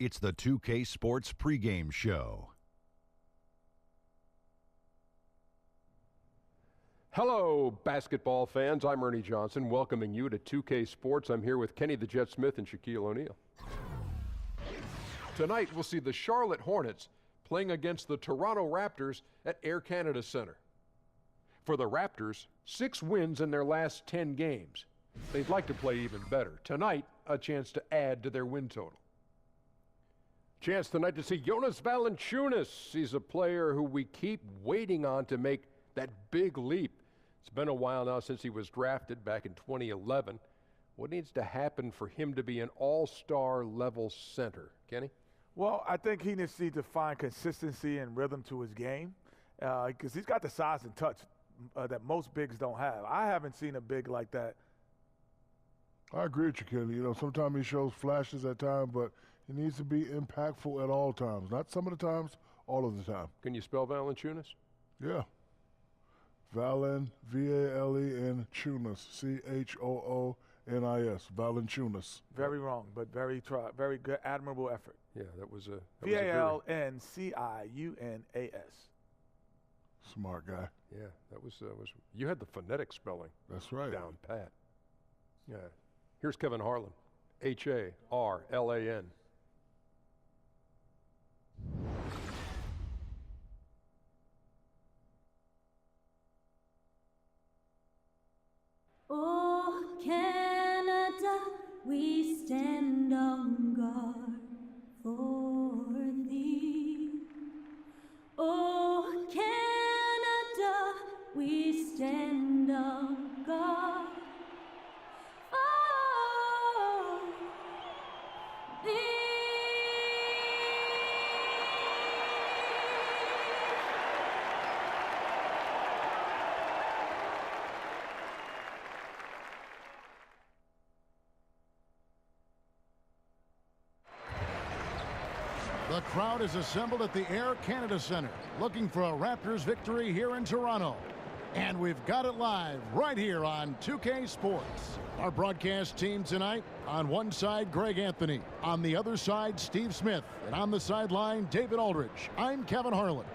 It's the 2K Sports pregame show. Hello, basketball fans. I'm Ernie Johnson, welcoming you to 2K Sports. I'm here with Kenny the Jet Smith and Shaquille O'Neal. Tonight, we'll see the Charlotte Hornets playing against the Toronto Raptors at Air Canada Centre. For the Raptors, 6 wins in their last 10 games. They'd like to play even better. Tonight, a chance to add to their win total. Chance tonight to see Jonas Valanciunas. He's a player who we keep waiting on to make that big leap. It's been a while now since he was drafted back in 2011. What needs to happen for him to be an all-star level center? Kenny? Well, I think he needs to find consistency and rhythm to his game because he's got the size and touch that most bigs don't have. I haven't seen a big like that. I agree with you, Kenny. You know, sometimes he shows flashes at times, but he needs to be impactful at all times. Not some of the times, all of the time. Can you spell Valanciunas? Yeah. Valen, V-A-L-E-N, Chunas, C-H-O-O-N-I-S, Valanciunas. Very wrong, but very good, admirable effort. Yeah, that was a V-A-L-N-C-I-U-N-A-S. Smart guy. Yeah, that was you had the phonetic spelling. That's right. Down pat. Yeah. Here's Kevin Harlan, H-A-R-L-A-N. Oh, Canada, we stand on guard for thee. Oh, Canada, we stand on guard for thee. The crowd is assembled at the Air Canada Centre, looking for a Raptors victory here in Toronto. And we've got it live right here on 2K Sports. Our broadcast team tonight, on one side, Greg Anthony. On the other side, Steve Smith. And on the sideline, David Aldridge. I'm Kevin Harlan.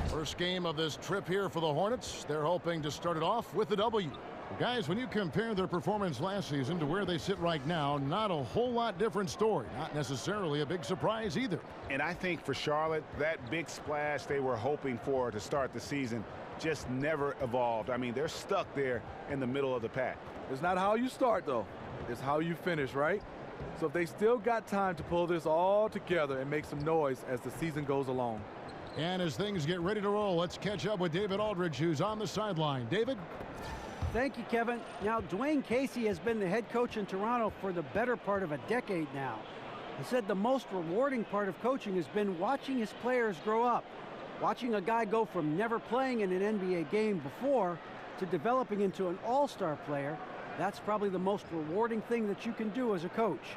First game of this trip here for the Hornets. They're hoping to start it off with a W. Guys, when you compare their performance last season to where they sit right now, not a whole lot different story. Not necessarily a big surprise either. And I think for Charlotte, that big splash they were hoping for to start the season just never evolved. I mean, they're stuck there in the middle of the pack. It's not how you start, though. It's how you finish, right? So if they still got time to pull this all together and make some noise as the season goes along. And as things get ready to roll, let's catch up with David Aldridge, who's on the sideline. David? Thank you, Kevin. Now, Dwayne Casey has been the head coach in Toronto for the better part of a decade now. He said the most rewarding part of coaching has been watching his players grow up. Watching a guy go from never playing in an NBA game before to developing into an all-star player, that's probably the most rewarding thing that you can do as a coach.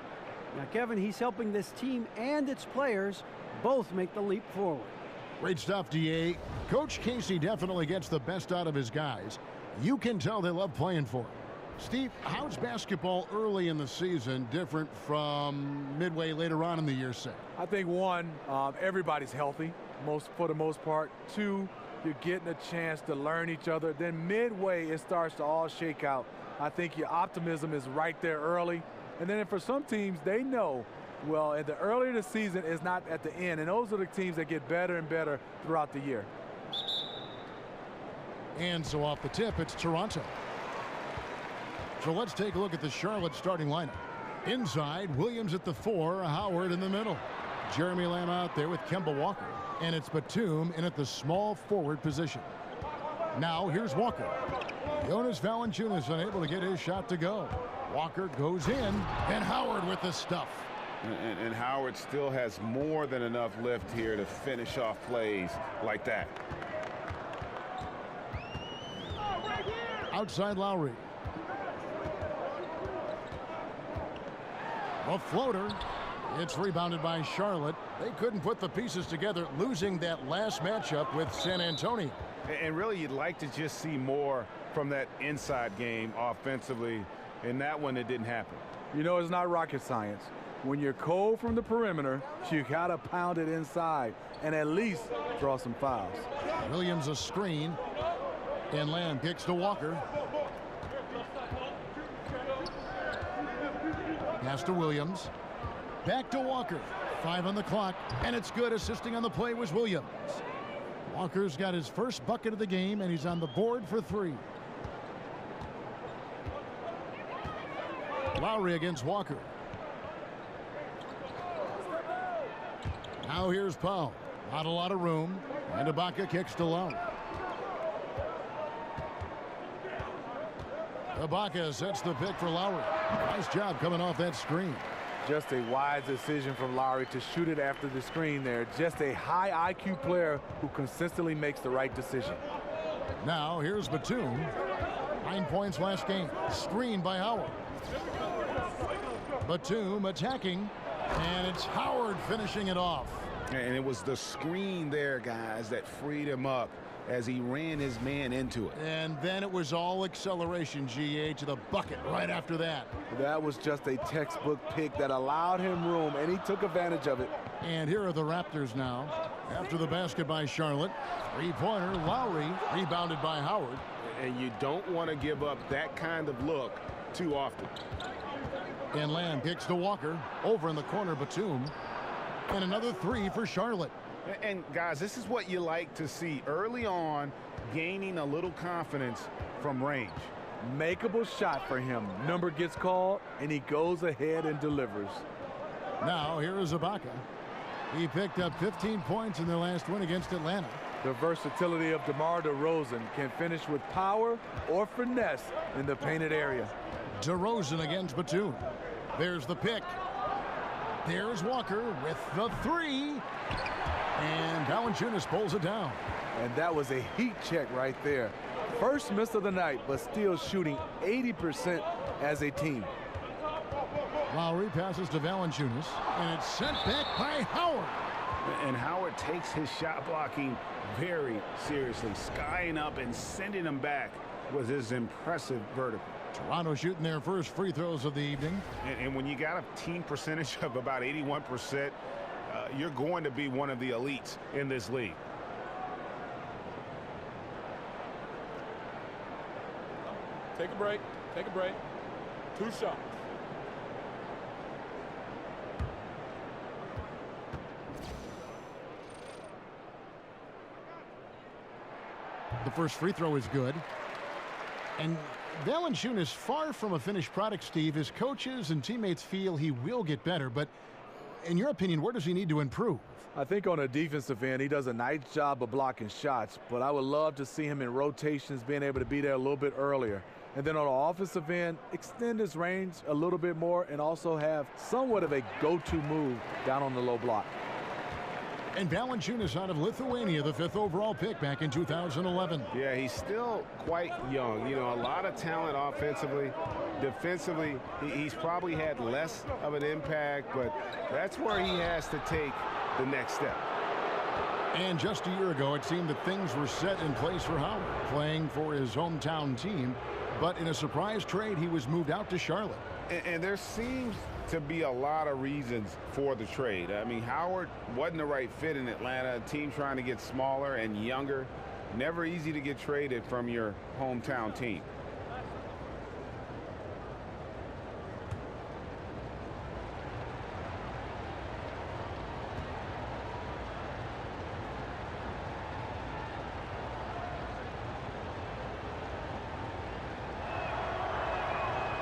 Now, Kevin, he's helping this team and its players both make the leap forward. Great stuff, DA. Coach Casey definitely gets the best out of his guys. You can tell they love playing for him. Steve, how's basketball early in the season different from midway later on in the year, say? I think, one, everybody's healthy for the most part. Two, you're getting a chance to learn each other. Then midway, it starts to all shake out. I think your optimism is right there early. And then for some teams, they know, well, at the earlier the season is not at the end. And those are the teams that get better and better throughout the year. And so off the tip, it's Toronto. So let's take a look at the Charlotte starting lineup. Inside, Williams at the 4, Howard in the middle. Jeremy Lamb out there with Kemba Walker. And it's Batum in at the small forward position. Now here's Walker. Jonas Valanciunas unable to get his shot to go. Walker goes in, and Howard with the stuff. And Howard still has more than enough lift here to finish off plays like that. Outside Lowry. A floater. It's rebounded by Charlotte. They couldn't put the pieces together, losing that last matchup with San Antonio. And really, you'd like to just see more from that inside game offensively. In that one, it didn't happen. You know, it's not rocket science. When you're cold from the perimeter, you got to pound it inside and at least draw some fouls. Williams a screen. And Lamb kicks to Walker. Pass to Williams. Back to Walker. 5 on the clock, and it's good. Assisting on the play was Williams. Walker's got his first bucket of the game, and he's on the board for 3. Lowry against Walker. Now here's Powell. Not a lot of room, and Ibaka kicks to Lowry. Ibaka sets the pick for Lowry. Nice job coming off that screen. Just a wise decision from Lowry to shoot it after the screen there. Just a high IQ player who consistently makes the right decision. Now here's Batum. 9 points last game. Screened by Howard. Batum attacking, and it's Howard finishing it off. And it was the screen there, guys, that freed him up as he ran his man into it. And then it was all acceleration, GA, to the bucket right after that. That was just a textbook pick that allowed him room, and he took advantage of it. And here are the Raptors now. After the basket by Charlotte. 3-pointer, Lowry, rebounded by Howard. And you don't want to give up that kind of look too often. And Lamb kicks to Walker. Over in the corner, Batum. And another 3 for Charlotte. And guys, this is what you like to see early on, gaining a little confidence from range. Makeable shot for him. Number gets called, and he goes ahead and delivers. Now here is Ibaka. He picked up 15 points in their last win against Atlanta. The versatility of DeMar DeRozan can finish with power or finesse in the painted area. DeRozan against Batum. There's the pick. There's Walker with the 3. And Valanciunas pulls it down. And that was a heat check right there. First miss of the night, but still shooting 80% as a team. Lowry passes to Valanciunas, and it's sent back by Howard. And Howard takes his shot blocking very seriously, skying up and sending him back with his impressive vertical. Toronto shooting their first free throws of the evening. And when you got a team percentage of about 81%, you're going to be one of the elites in this league. Take a break. Take a break. 2 shots. The first free throw is good. And Valanciunas, far from a finished product, Steve. His coaches and teammates feel he will get better, but in your opinion, where does he need to improve? I think on a defensive end, he does a nice job of blocking shots, but I would love to see him in rotations, being able to be there a little bit earlier. And then on the offensive end, extend his range a little bit more and also have somewhat of a go-to move down on the low block. And Valanciunas out of Lithuania, the 5th overall pick back in 2011. Yeah, he's still quite young. You know, a lot of talent offensively. Defensively, he's probably had less of an impact, but that's where he has to take the next step. And just a year ago, it seemed that things were set in place for Howard, playing for his hometown team. But in a surprise trade, he was moved out to Charlotte. And there seems to be a lot of reasons for the trade. I mean, Howard wasn't the right fit in Atlanta. A team trying to get smaller and younger. Never easy to get traded from your hometown team.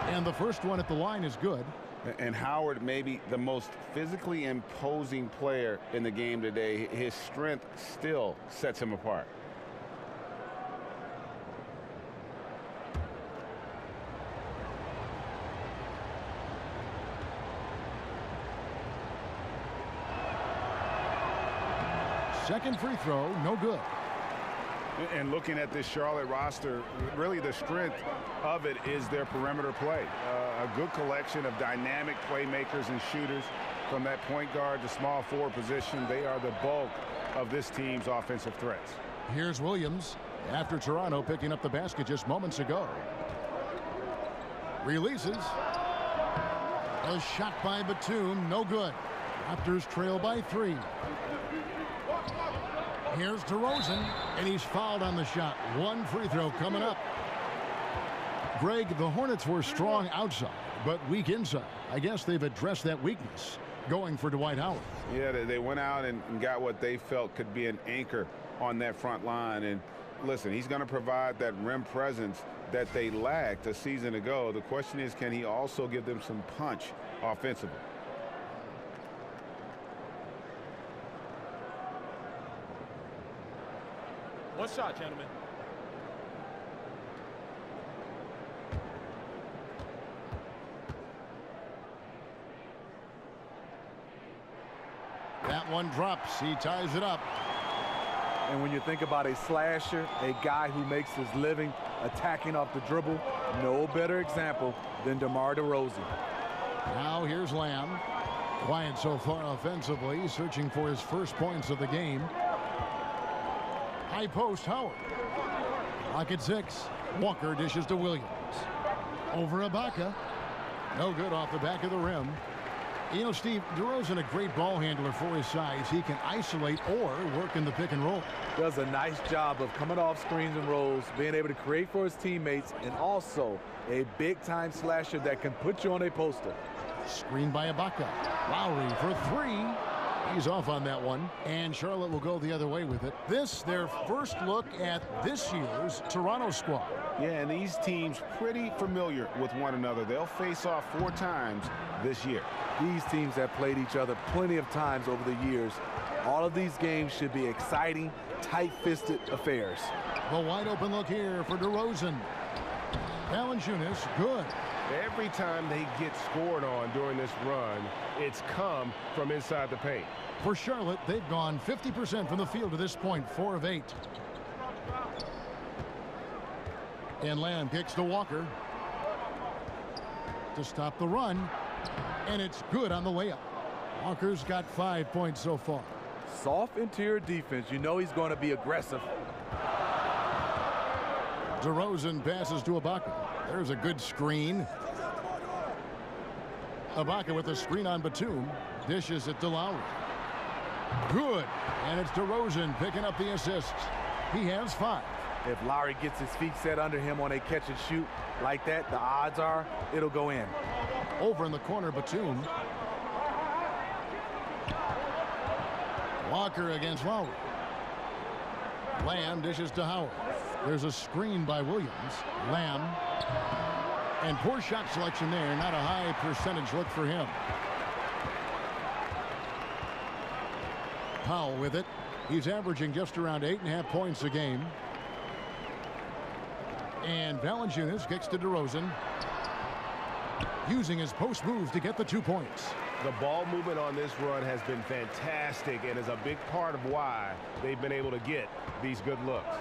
And the first one at the line is good. And Howard may be the most physically imposing player in the game today. His strength still sets him apart. Second free throw, no good. And looking at this Charlotte roster, really the strength of it is their perimeter play. A good collection of dynamic playmakers and shooters from that point guard to small forward position. They are the bulk of this team's offensive threats. Here's Williams after Toronto picking up the basket just moments ago. Releases. A shot by Batum, no good. Raptors trail by 3. Here's DeRozan, and he's fouled on the shot. 1 free throw coming up. Greg, the Hornets were strong outside, but weak inside. I guess they've addressed that weakness, going for Dwight Howard. Yeah, they went out and got what they felt could be an anchor on that front line. And listen, he's going to provide that rim presence that they lacked a season ago. The question is, can he also give them some punch offensively? One shot, gentlemen. That one drops. He ties it up. And when you think about a slasher, a guy who makes his living attacking off the dribble, no better example than DeMar DeRozan. Now here's Lamb. Quiet so far offensively, searching for his first points of the game. High post, Howard. Pocket 6. Walker dishes to Williams. Over Ibaka. No good off the back of the rim. You know, Steve, DeRozan a great ball handler for his size. He can isolate or work in the pick and roll. Does a nice job of coming off screens and rolls, being able to create for his teammates, and also a big-time slasher that can put you on a poster. Screen by Ibaka. Lowry for 3. He's off on that one, and Charlotte will go the other way with it. This, their first look at this year's Toronto squad. Yeah, and these teams pretty familiar with one another. They'll face off 4 times this year. These teams have played each other plenty of times over the years. All of these games should be exciting, tight-fisted affairs. The wide open look here for DeRozan. Valanciunas, good. Every time they get scored on during this run, it's come from inside the paint. For Charlotte, they've gone 50% from the field to this point, 4 of 8. And Lamb kicks to Walker to stop the run, and it's good on the layup. Walker's got 5 points so far. Soft interior defense. You know he's going to be aggressive. DeRozan passes to Ibaka. There's a good screen. Ibaka with the screen on Batum. Dishes it to Lowry. Good. And it's DeRozan picking up the assists. He has 5. If Lowry gets his feet set under him on a catch and shoot like that, the odds are it'll go in. Over in the corner, Batum. Walker against Lowry. Lamb dishes to Howard. There's a screen by Williams. Lamb. And poor shot selection there. Not a high percentage look for him. Powell with it. He's averaging just around 8.5 points a game. And Valanciunas kicks to DeRozan. Using his post moves to get the 2 points. The ball movement on this run has been fantastic and is a big part of why they've been able to get these good looks.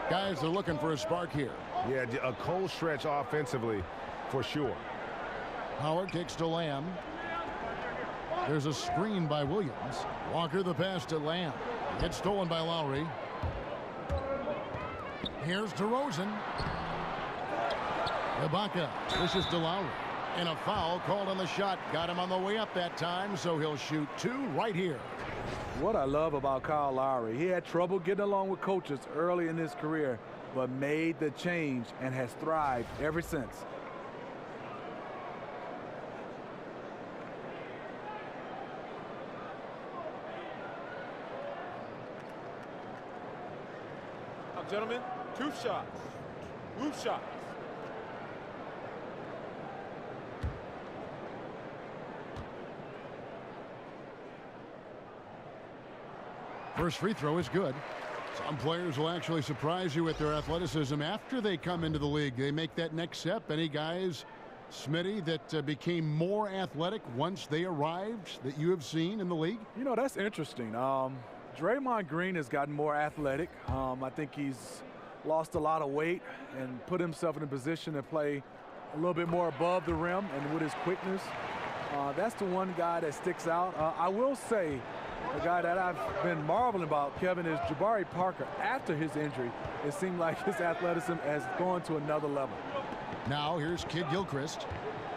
Guys are looking for a spark here. Yeah, a cold stretch offensively for sure. Howard kicks to Lamb. There's a screen by Williams. Walker the pass to Lamb. Gets stolen by Lowry. Here's DeRozan. Ibaka pushes to Lowry. And a foul called on the shot. Got him on the way up that time, so he'll shoot 2 right here. What I love about Kyle Lowry, he had trouble getting along with coaches early in his career, but made the change and has thrived ever since. Now, gentlemen, 2 shots. 2 shots. First free throw is good. Some players will actually surprise you with their athleticism after they come into the league. They make that next step. Any guys, Smitty, that became more athletic once they arrived that you have seen in the league? You know, that's interesting. Draymond Green has gotten more athletic. I think he's lost a lot of weight and put himself in a position to play a little bit more above the rim and with his quickness. That's the one guy that sticks out. I will say, the guy that I've been marveling about, Kevin, is Jabari Parker. After his injury, it seemed like his athleticism has gone to another level. Now here's Kid Gilchrist.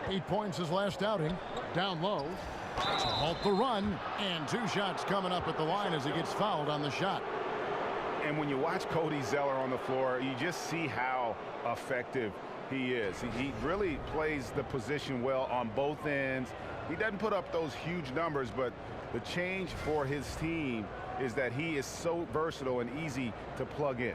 8 points his last outing. Down low. To halt the run. And 2 shots coming up at the line as he gets fouled on the shot. And when you watch Cody Zeller on the floor, you just see how effective he is. He really plays the position well on both ends. He doesn't put up those huge numbers, but the change for his team is that he is so versatile and easy to plug in.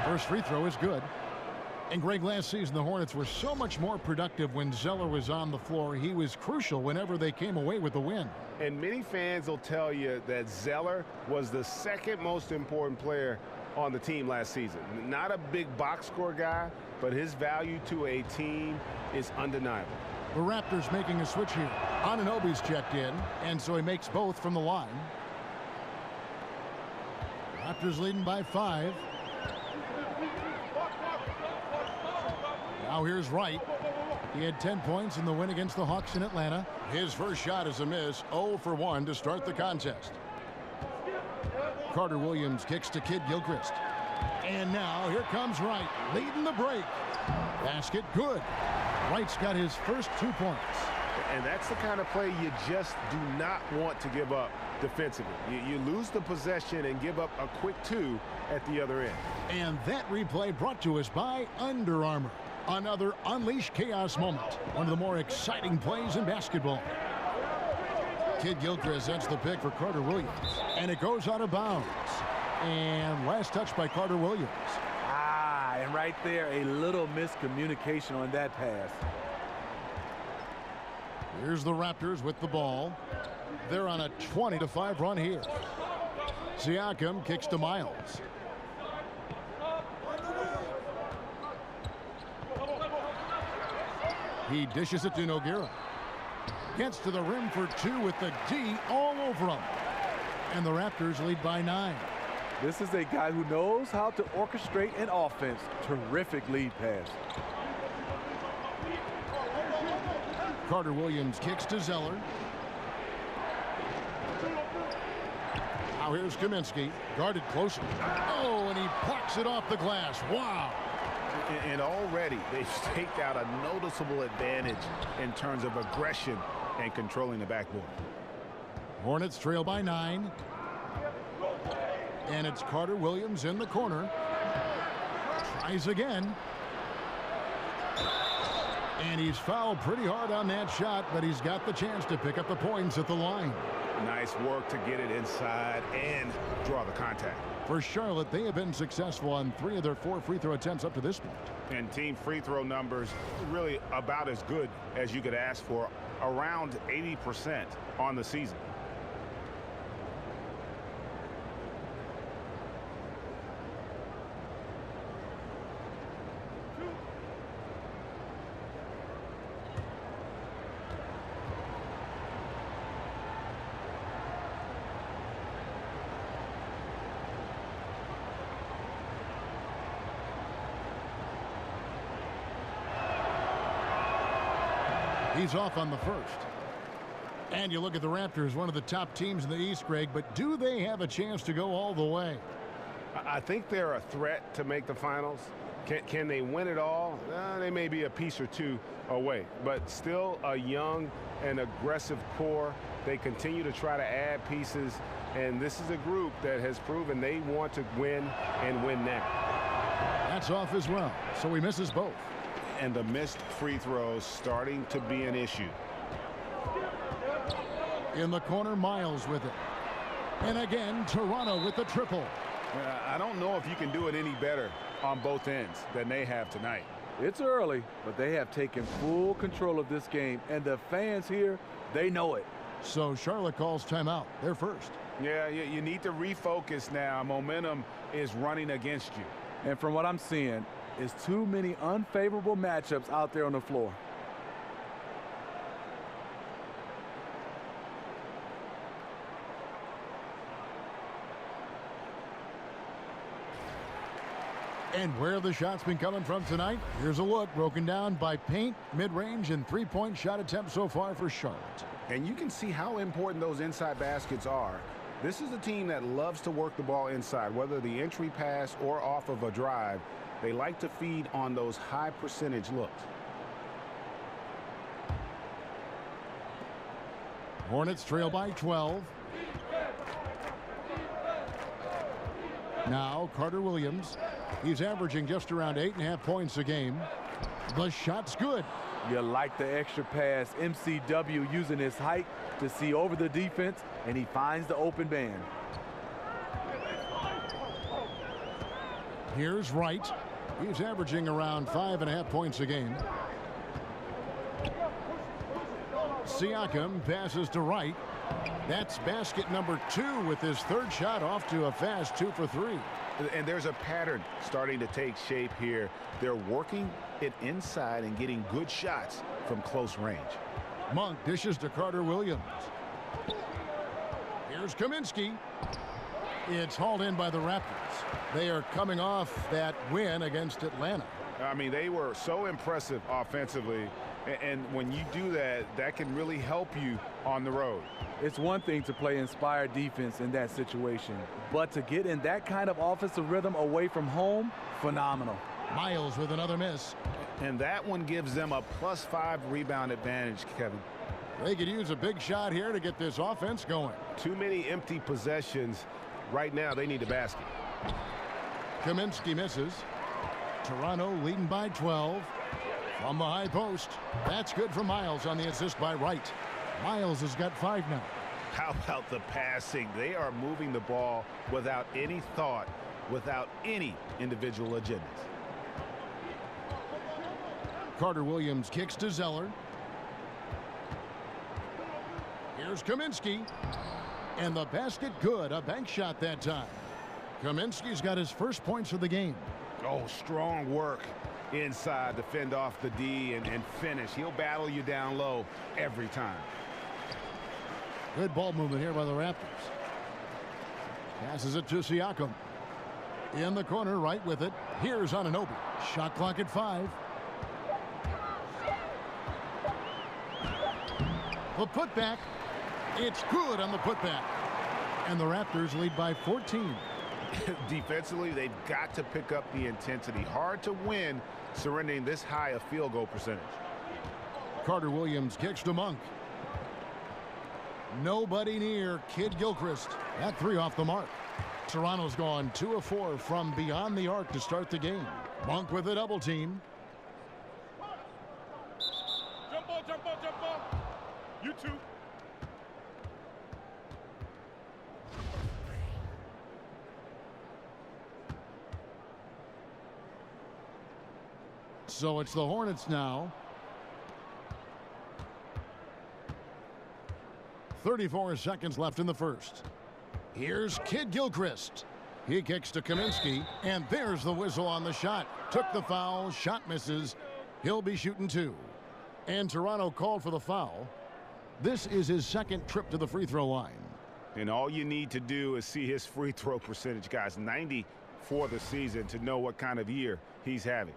First free throw is good. And Greg, last season the Hornets were so much more productive when Zeller was on the floor. He was crucial whenever they came away with the win. And many fans will tell you that Zeller was the second most important player on the team last season. Not a big box score guy, but his value to a team is undeniable. The Raptors making a switch here. Anunoby's checked in, and so he makes both from the line. Raptors leading by 5. Now here's Wright. He had 10 points in the win against the Hawks in Atlanta. His first shot is a miss. 0 for 1 to start the contest. Carter Williams kicks to Kid Gilchrist. And now here comes Wright, leading the break. Basket good. Wright's got his first 2 points. And that's the kind of play you just do not want to give up defensively. You lose the possession and give up a quick 2 at the other end. And that replay brought to us by Under Armour. Another Unleash Chaos moment. One of the more exciting plays in basketball. Kid Gilchrist sets the pick for Carter Williams. And it goes out of bounds. And last touch by Carter Williams. And right there, a little miscommunication on that pass. Here's the Raptors with the ball. They're on a 20-5 run here. Siakam kicks to Miles. He dishes it to Nogueira. Gets to the rim for 2 with the D all over him. And the Raptors lead by 9. This is a guy who knows how to orchestrate an offense. Terrific lead pass. Carter Williams kicks to Zeller. Now here's Kaminsky, guarded closely. Oh, and he plucks it off the glass. Wow. And already they've staked out a noticeable advantage in terms of aggression and controlling the backboard. Hornets trail by 9. And it's Carter Williams in the corner. Tries again. And he's fouled pretty hard on that shot, but he's got the chance to pick up the points at the line. Nice work to get it inside and draw the contact. For Charlotte, they have been successful on 3 of their 4 free throw attempts up to this point. And team free throw numbers really about as good as you could ask for, around 80% on the season. He's off on the first. And you look at the Raptors, one of the top teams in the East, Greg, but do they have a chance to go all the way? I think they're a threat to make the finals. Can they win it all? They may be a piece or 2 away, but still a young and aggressive core. They continue to try to add pieces, and this is a group that has proven they want to win and win now. That's off as well, so he misses both. And the missed free throws starting to be an issue. In the corner, Miles with it. And again, Toronto with the triple. I don't know if you can do it any better on both ends than they have tonight. It's early, but they have taken full control of this game, and the fans here, they know it. So Charlotte calls timeout. They're first. Yeah, you need to refocus now. Momentum is running against you. And from what I'm seeing, is too many unfavorable matchups out there on the floor. And where have the shots been coming from tonight? Here's a look broken down by paint, mid-range, and three-point shot attempts so far for Charlotte. And you can see how important those inside baskets are. This is a team that loves to work the ball inside, whether the entry pass or off of a drive. They like to feed on those high percentage looks. Hornets trail by 12. Now Carter Williams. He's averaging just around 8.5 points a game. The shot's good. You like the extra pass. MCW using his height to see over the defense, and he finds the open man. Here's Wright. He's averaging around 5.5 points a game. Siakam passes to Wright. That's basket number 2 with his third shot off to a fast 2 for 3. And there's a pattern starting to take shape here. They're working it inside and getting good shots from close range. Monk dishes to Carter Williams. Here's Kaminsky. It's hauled in by the Raptors. They are coming off that win against Atlanta. I mean, they were so impressive offensively. And when you do that, that can really help you on the road. It's one thing to play inspired defense in that situation, but to get in that kind of offensive rhythm away from home, phenomenal. Miles with another miss. And that one gives them a +5 rebound advantage, Kevin. They could use a big shot here to get this offense going. Too many empty possessions. Right now, they need a basket. Kaminsky misses. Toronto leading by 12. From the high post. That's good for Miles on the assist by Wright. Miles has got 5 now. How about the passing? They are moving the ball without any thought, without any individual agendas. Carter Williams kicks to Zeller. Here's Kaminsky. And the basket good. A bank shot that time. Kaminsky's got his first points of the game. Oh, strong work inside to fend off the D and finish. He'll battle you down low every time. Good ball movement here by the Raptors. Passes it to Siakam. In the corner, right with it. Here's Anunoby. Shot clock at 5. The putback. It's good on the putback. And the Raptors lead by 14. Defensively, they've got to pick up the intensity. Hard to win surrendering this high a field goal percentage. Carter Williams kicks to Monk. Nobody near Kid Gilchrist. That 3 off the mark. Toronto's gone 2 of 4 from beyond the arc to start the game. Monk with a double team. Jump ball, jump ball, jump ball. You two. So it's the Hornets now. 34 seconds left in the first. Here's Kid Gilchrist. He kicks to Kaminsky, and there's the whistle on the shot. Took the foul, shot misses. He'll be shooting 2. And Toronto called for the foul. This is his second trip to the free throw line. And all you need to do is see his free throw percentage, guys. 90 for the season to know what kind of year he's having.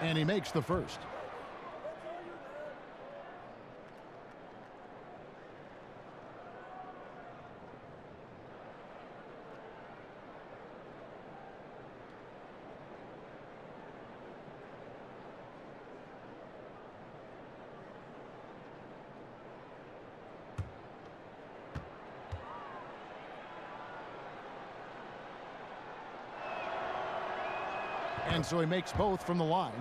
And he makes the first. And so he makes both from the line.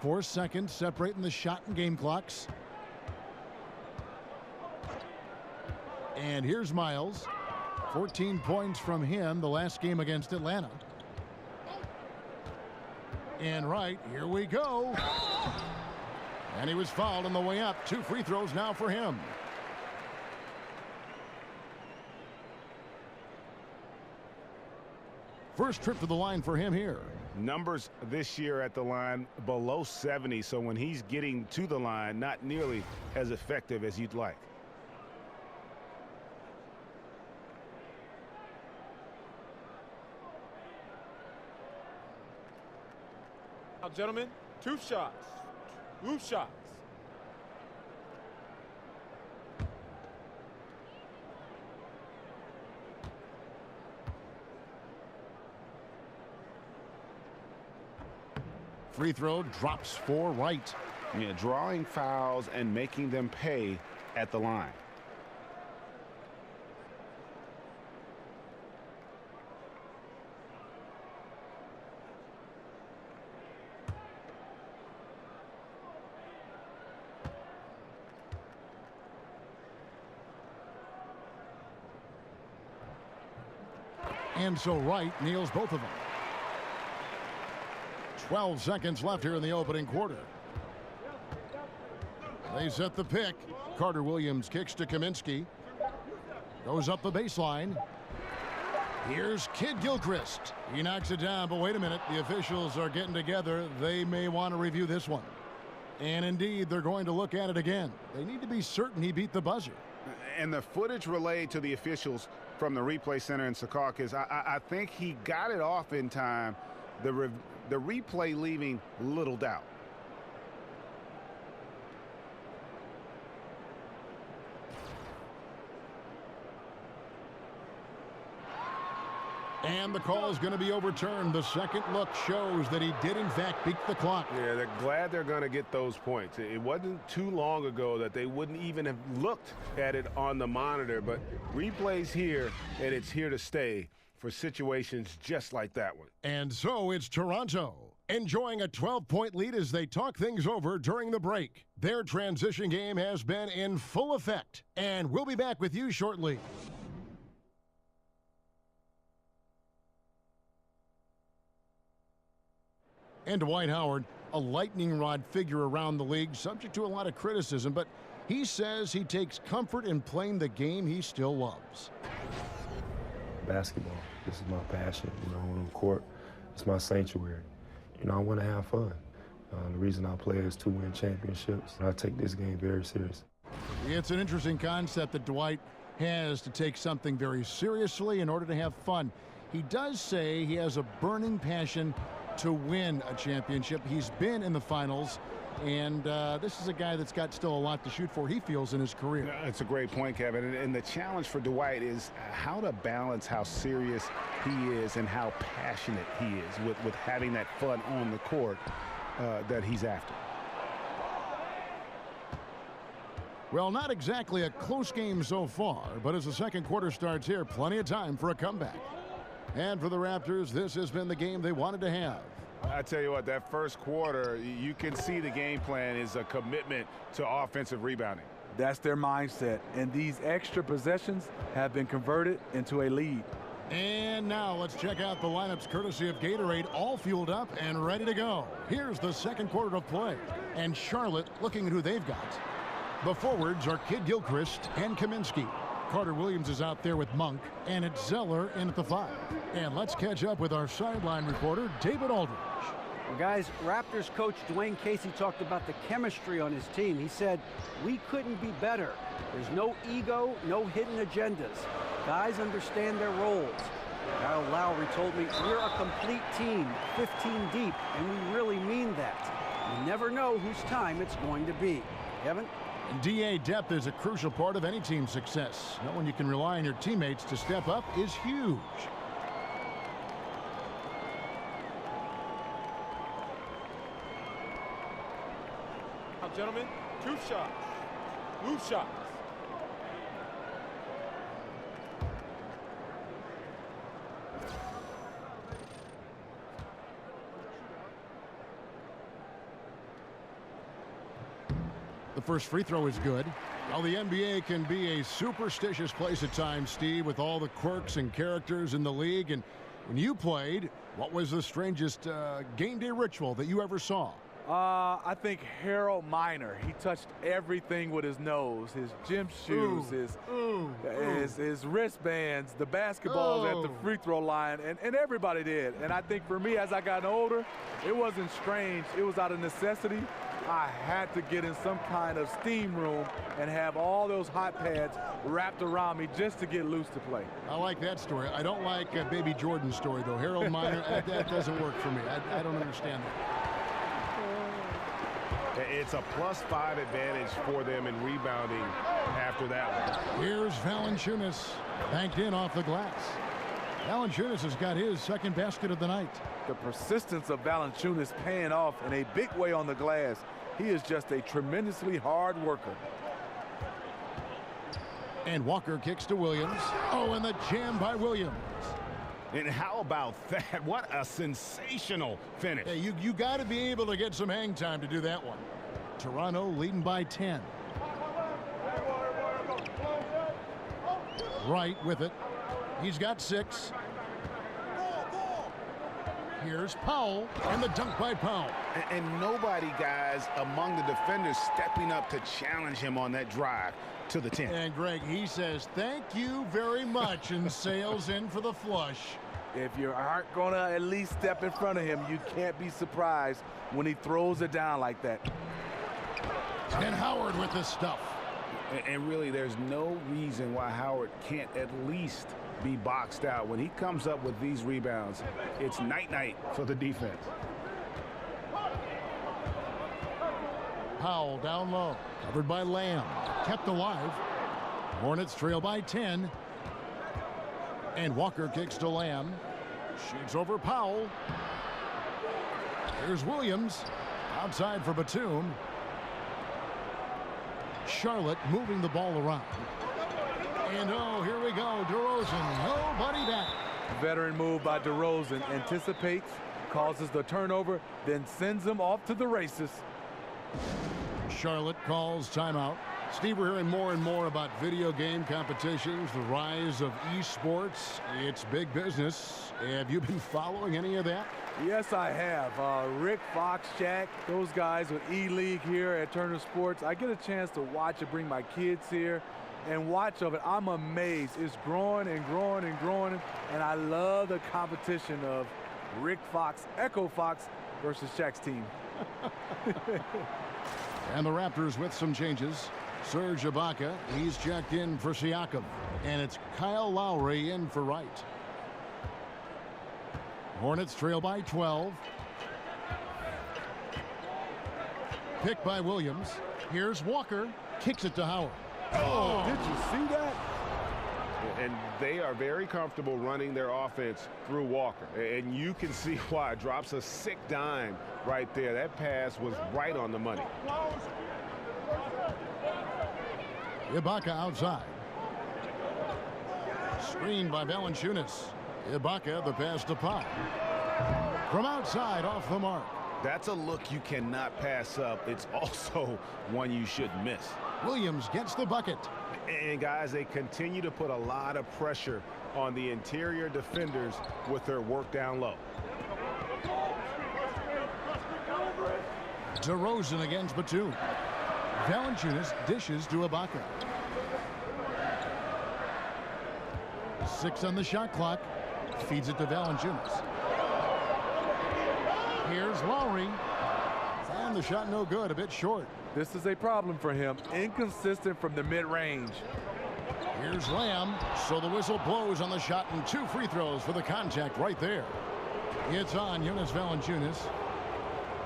4 seconds separating the shot and game clocks. And here's Miles. 14 points from him the last game against Atlanta. And right, here we go. And he was fouled on the way up. 2 free throws now for him. First trip to the line for him here. Numbers this year at the line below 70, so when he's getting to the line, not nearly as effective as you'd like. Now, gentlemen, 2 shots. 2 shots. Free throw drops for Wright. Yeah, drawing fouls and making them pay at the line. And so Wright nails both of them. 12 seconds left here in the opening quarter. They set the pick. Carter Williams kicks to Kaminsky. Goes up the baseline. Here's Kid Gilchrist. He knocks it down, but wait a minute. The officials are getting together. They may want to review this one. And indeed, they're going to look at it again. They need to be certain he beat the buzzer. And the footage relayed to the officials from the replay center in Secaucus, I think he got it off in time. The replay leaving little doubt. And the call is going to be overturned. The second look shows that he did, in fact, beat the clock. Yeah, they're glad they're going to get those points. It wasn't too long ago that they wouldn't even have looked at it on the monitor, but replays here, and it's here to stay for situations just like that one. And so it's Toronto enjoying a 12-point lead as they talk things over during the break. Their transition game has been in full effect, and we'll be back with you shortly. And Dwight Howard, a lightning rod figure around the league, subject to a lot of criticism, but he says he takes comfort in playing the game he still loves. Basketball, this is my passion, on the court, it's my sanctuary. I want to have fun. The reason I play is to win championships. I take this game very serious. It's an interesting concept that Dwight has to take something very seriously in order to have fun. He does say he has a burning passion to win a championship. He's been in the finals, and this is a guy that's got still a lot to shoot for, he feels, in his career. That's a great point, Kevin. And the challenge for Dwight is how to balance how serious he is and how passionate he is with having that fun on the court that he's after. Well, not exactly a close game so far, but as the second quarter starts here, plenty of time for a comeback. And for the Raptors, this has been the game they wanted to have. I tell you what, that first quarter, you can see the game plan is a commitment to offensive rebounding. That's their mindset, and these extra possessions have been converted into a lead. And now let's check out the lineups courtesy of Gatorade, all fueled up and ready to go. Here's the second quarter of play, and Charlotte looking at who they've got. The forwards are Kid Gilchrist and Kaminsky. Carter Williams is out there with Monk, and it's Zeller in at the 5. And let's catch up with our sideline reporter, David Aldridge. Well, guys, Raptors coach Dwayne Casey talked about the chemistry on his team. He said, we couldn't be better. There's no ego, no hidden agendas. Guys understand their roles. Kyle Lowry told me, we're a complete team, 15 deep, and we really mean that. You never know whose time it's going to be. Kevin? DA depth is a crucial part of any team's success. Knowing you can rely on your teammates to step up is huge. Now, gentlemen, 2 shots. 2 shots. The first free throw is good. Well, the NBA can be a superstitious place at times, Steve, with all the quirks and characters in the league. And when you played, what was the strangest game day ritual that you ever saw? I think Harold Miner. He touched everything with his nose, his gym shoes, his wristbands, the basketballs at the free throw line, and everybody did. And I think for me, as I got older, it wasn't strange. It was out of necessity. I had to get in some kind of steam room and have all those hot pads wrapped around me just to get loose to play. I like that story. I don't like Baby Jordan's story, though. Harold Miner, that doesn't work for me. I don't understand that. It's a +5 advantage for them in rebounding after that one. Here's Valanciunas, banked in off the glass. Valanciunas has got his second basket of the night. The persistence of Valanciunas paying off in a big way on the glass. He is just a tremendously hard worker. And Walker kicks to Williams. Oh, and the jam by Williams. And how about that? What a sensational finish. Hey, you got to be able to get some hang time to do that one. Toronto leading by 10. Right with it. He's got 6. Here's Powell, and the dunk by Powell. And nobody, guys, among the defenders stepping up to challenge him on that drive to the 10. And Greg, he says, thank you very much, and sails in for the flush. If you aren't going to at least step in front of him, you can't be surprised when he throws it down like that. And Howard with the stuff. And really, there's no reason why Howard can't at least be boxed out. When he comes up with these rebounds, it's night-night for the defense. Powell down low, covered by Lamb, kept alive. Hornets trail by 10. And Walker kicks to Lamb. Shoots over Powell. Here's Williams. Outside for Batum. Charlotte moving the ball around. And oh, here we go. DeRozan, nobody back. Veteran move by DeRozan. Anticipates, causes the turnover, then sends him off to the races. Charlotte calls timeout. Steve, we're hearing more and more about video game competitions, the rise of esports. It's big business. Have you been following any of that? Yes, I have. Rick, Fox, Shaq, those guys with E-League here at Turner Sports. I get a chance to watch it, bring my kids here, and watch of it. I'm amazed. It's growing and growing and growing, and I love the competition of Rick Fox, Echo Fox versus Shaq's team. And the Raptors with some changes. Serge Ibaka, he's checked in for Siakam. And it's Kyle Lowry in for Wright. Hornets trail by 12. Picked by Williams. Here's Walker. Kicks it to Howard. Oh, did you see that? And they are very comfortable running their offense through Walker. And you can see why. Drops a sick dime right there. That pass was right on the money. Ibaka outside. Screened by Valanciunas. Ibaka, the pass to Powell. From outside, off the mark. That's a look you cannot pass up. It's also one you shouldn't miss. Williams gets the bucket. And guys, they continue to put a lot of pressure on the interior defenders with their work down low. DeRozan against Batum. Valanciunas dishes to Ibaka. 6 on the shot clock. Feeds it to Valanciunas. Here's Lowry. And the shot no good, a bit short. This is a problem for him. Inconsistent from the mid-range. Here's Lamb. So the whistle blows on the shot and 2 free throws for the contact right there. It's on Jonas Valanciunas.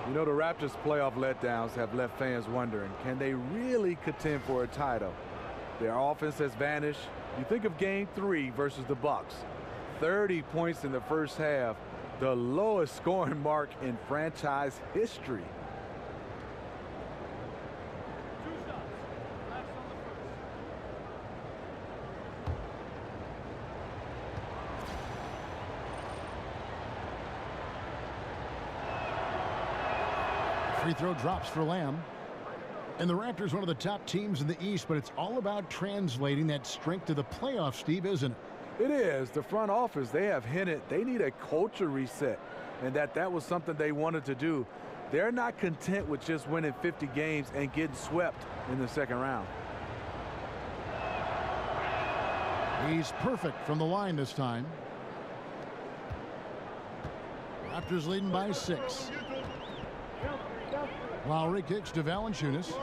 You know, the Raptors' playoff letdowns have left fans wondering, can they really contend for a title? Their offense has vanished. You think of Game 3 versus the Bucks. 30 points in the first half, the lowest scoring mark in franchise history. Free throw drops for Lamb. And the Raptors, one of the top teams in the East, but it's all about translating that strength to the playoffs, Steve, isn't it? It is. The front office, they have hinted they need a culture reset, and that was something they wanted to do. They're not content with just winning 50 games and getting swept in the second round. He's perfect from the line this time. Raptors leading by 6. Lowry kicks to Valanciunas.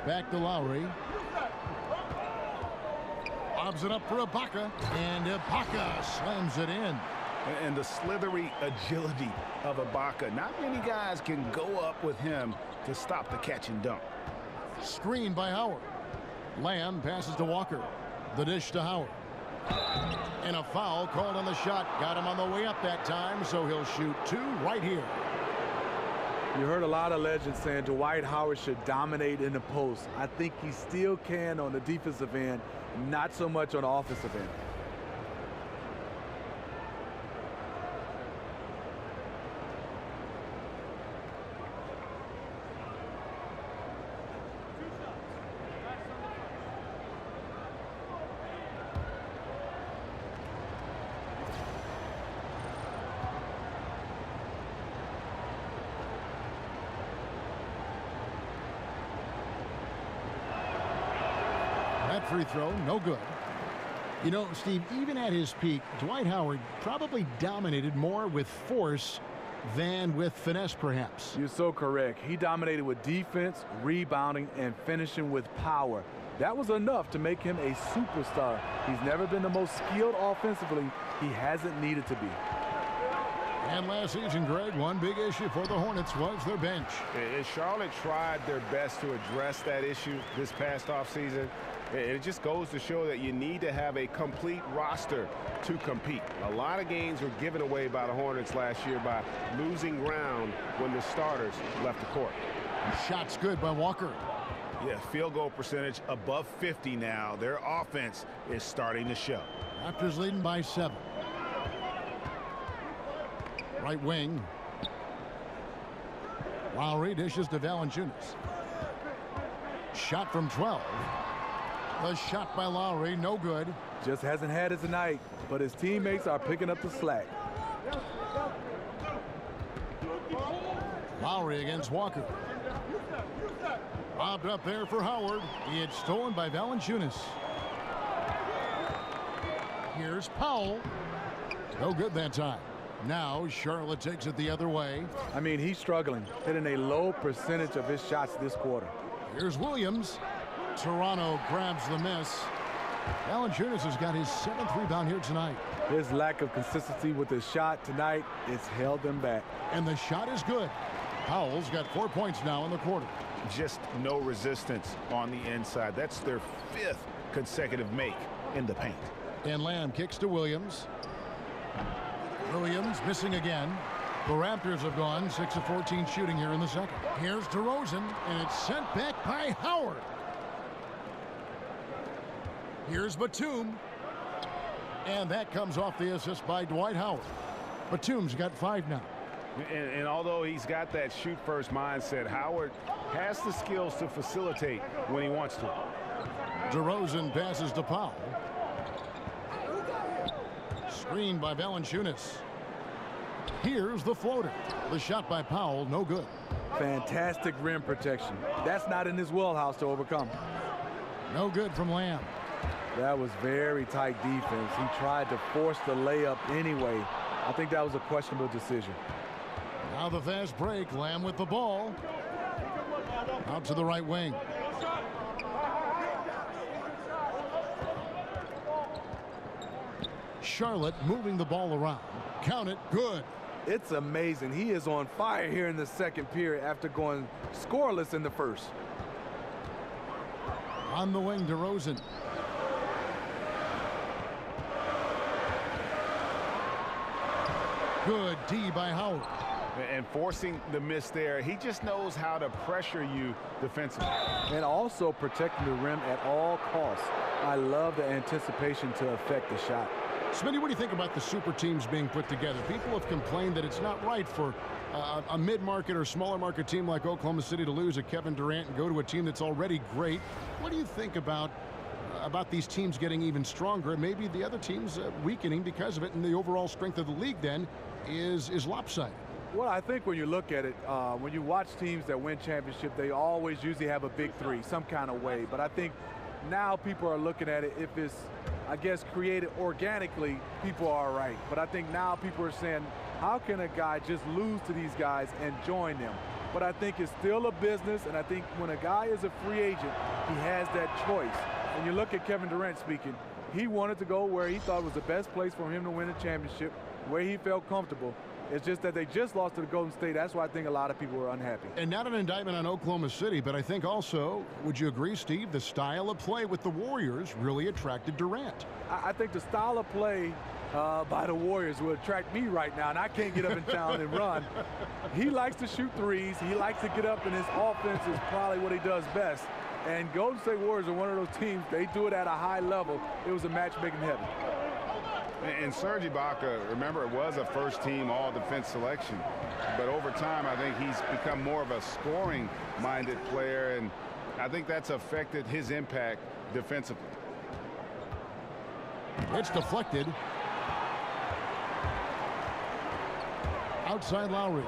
Back to Lowry. Lobs it up for Ibaka, and Ibaka slams it in. And the slithery agility of Ibaka. Not many guys can go up with him to stop the catch and dunk. Screen by Howard. Lamb passes to Walker. The dish to Howard. And a foul called on the shot. Got him on the way up that time, so he'll shoot 2 right here. You heard a lot of legends saying Dwight Howard should dominate in the post. I think he still can on the defensive end, not so much on the offensive end. That free throw, no good. You know, Steve, even at his peak, Dwight Howard probably dominated more with force than with finesse, perhaps. You're so correct. He dominated with defense, rebounding, and finishing with power. That was enough to make him a superstar. He's never been the most skilled offensively. He hasn't needed to be. And last season, Greg, one big issue for the Hornets was their bench. Charlotte tried their best to address that issue this past offseason. It just goes to show that you need to have a complete roster to compete. A lot of games were given away by the Hornets last year by losing ground when the starters left the court. Shot's good by Walker. Yeah, field goal percentage above 50 now. Their offense is starting to show. Raptors leading by 7. Right wing. Lowry dishes to Valanciunas. Shot from 12. The shot by Lowry, no good. Just hasn't had it tonight, but his teammates are picking up the slack. Lowry against Walker. Lobbed up there for Howard. It's stolen by Valanciunas. Here's Powell. No good that time. Now Charlotte takes it the other way. I mean, he's struggling, hitting a low percentage of his shots this quarter. Here's Williams. Toronto grabs the miss. Valanciunas has got his 7th rebound here tonight. His lack of consistency with his shot tonight has held them back. And the shot is good. Powell's got 4 points now in the quarter. Just no resistance on the inside. That's their 5th consecutive make in the paint. And Lamb kicks to Williams. Williams missing again. The Raptors have gone 6 of 14 shooting here in the second. Here's DeRozan, and it's sent back by Howard. Here's Batum. And that comes off the assist by Dwight Howard. Batum's got 5 now. And although he's got that shoot-first mindset, Howard has the skills to facilitate when he wants to. DeRozan passes to Powell. Screened by Valanciunas. Here's the floater. The shot by Powell, no good. Fantastic rim protection. That's not in his wheelhouse to overcome. No good from Lamb. That was very tight defense. He tried to force the layup anyway. I think that was a questionable decision. Now the fast break. Lamb with the ball. Out to the right wing. Charlotte moving the ball around. Count it. Good. It's amazing. He is on fire here in the second period after going scoreless in the first. On the wing, DeRozan. Good D by Howard. And forcing the miss there, he just knows how to pressure you defensively. And also protecting the rim at all costs. I love the anticipation to affect the shot. Smitty, what do you think about the super teams being put together? People have complained that it's not right for a mid-market or smaller market team like Oklahoma City to lose a Kevin Durant and go to a team that's already great. What do you think about these teams getting even stronger and maybe the other teams weakening because of it, and the overall strength of the league then is lopsided? Well, I think when you look at it, when you watch teams that win championship, they always usually have a big three, some kind of way. But I think now people are looking at it, if it's, I guess, created organically, people are all right. But I think now people are saying, how can a guy just lose to these guys and join them? But I think it's still a business, and I think when a guy is a free agent, he has that choice. And you look at Kevin Durant speaking, he wanted to go where he thought was the best place for him to win a championship, where he felt comfortable. It's just that they just lost to the Golden State. That's why I think a lot of people were unhappy. And not an indictment on Oklahoma City, but I think also, would you agree, Steve, the style of play with the Warriors really attracted Durant? I think the style of play by the Warriors will attract me right now, and I can't get up in town and run. He likes to shoot threes. He likes to get up, and his offense is probably what he does best. And Golden State Warriors are one of those teams, they do it at a high level. It was a match made in heaven. And Serge Ibaka, remember, it was a first-team all-defense selection. But over time, I think he's become more of a scoring-minded player, and I think that's affected his impact defensively. It's deflected. Outside Lowry.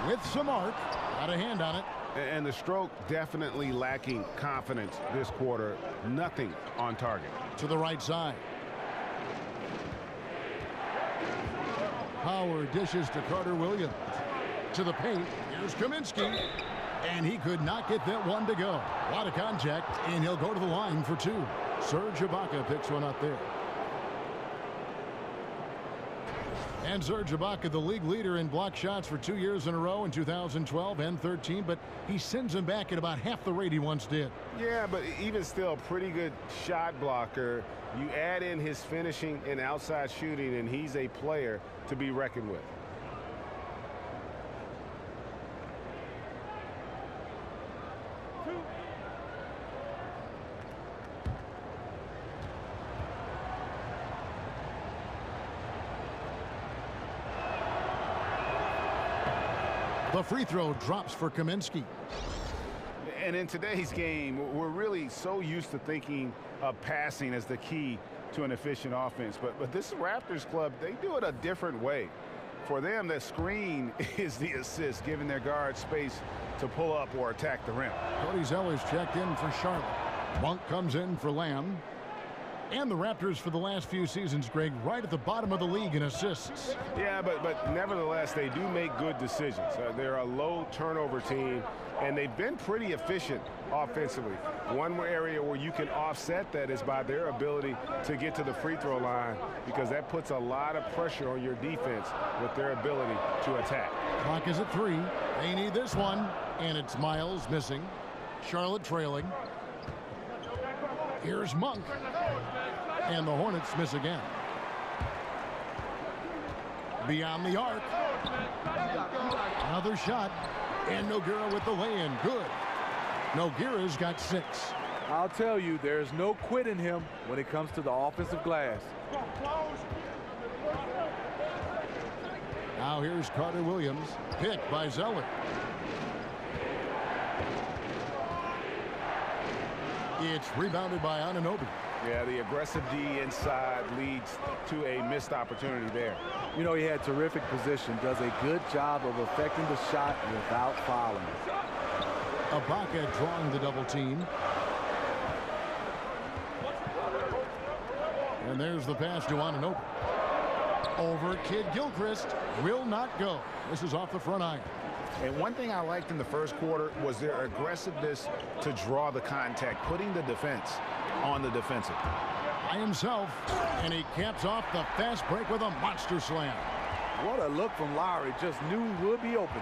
With some arc. Got a hand on it. And the stroke definitely lacking confidence this quarter. Nothing on target. To the right side. Howard dishes to Carter Williams. To the paint. Here's Kaminsky. And he could not get that one to go. A lot of contact, and he'll go to the line for two. Serge Ibaka picks one up there. And Serge Ibaka, the league leader in block shots for 2 years in a row in 2012 and 13, but he sends them back at about half the rate he once did. Yeah, but even still, pretty good shot blocker. You add in his finishing and outside shooting, and he's a player to be reckoned with. The free throw drops for Kaminsky. And in today's game, we're really so used to thinking of passing as the key to an efficient offense. But this Raptors club, they do it a different way. For them, the screen is the assist, giving their guard space to pull up or attack the rim. Cody Zeller's checked in for Charlotte. Monk comes in for Lamb. And the Raptors for the last few seasons, Greg, right at the bottom of the league in assists. Yeah, but nevertheless, they do make good decisions. They're a low turnover team, and they've been pretty efficient offensively. One area where you can offset that is by their ability to get to the free throw line, because that puts a lot of pressure on your defense with their ability to attack. Clock is at 3. They need this one, and it's Miles missing. Charlotte trailing. Here's Monk. And the Hornets miss again. Beyond the arc. Another shot. And Nogueira with the lay-in. Good. Nogueira's got 6. I'll tell you, there's no quit in him when it comes to the offensive glass. Now here's Carter Williams. Picked by Zeller. It's rebounded by Anunoby. Yeah, the aggressive D inside leads to a missed opportunity there. You know, he had terrific position, does a good job of affecting the shot without fouling. Ibaka drawing the double team. And there's the pass to Anunoby. Over Kid Gilchrist. Will not go. This is off the front iron. And one thing I liked in the first quarter was their aggressiveness to draw the contact, putting the defense on the defensive. By himself, and he caps off the fast break with a monster slam. What a look from Lowry. Just knew he would be open.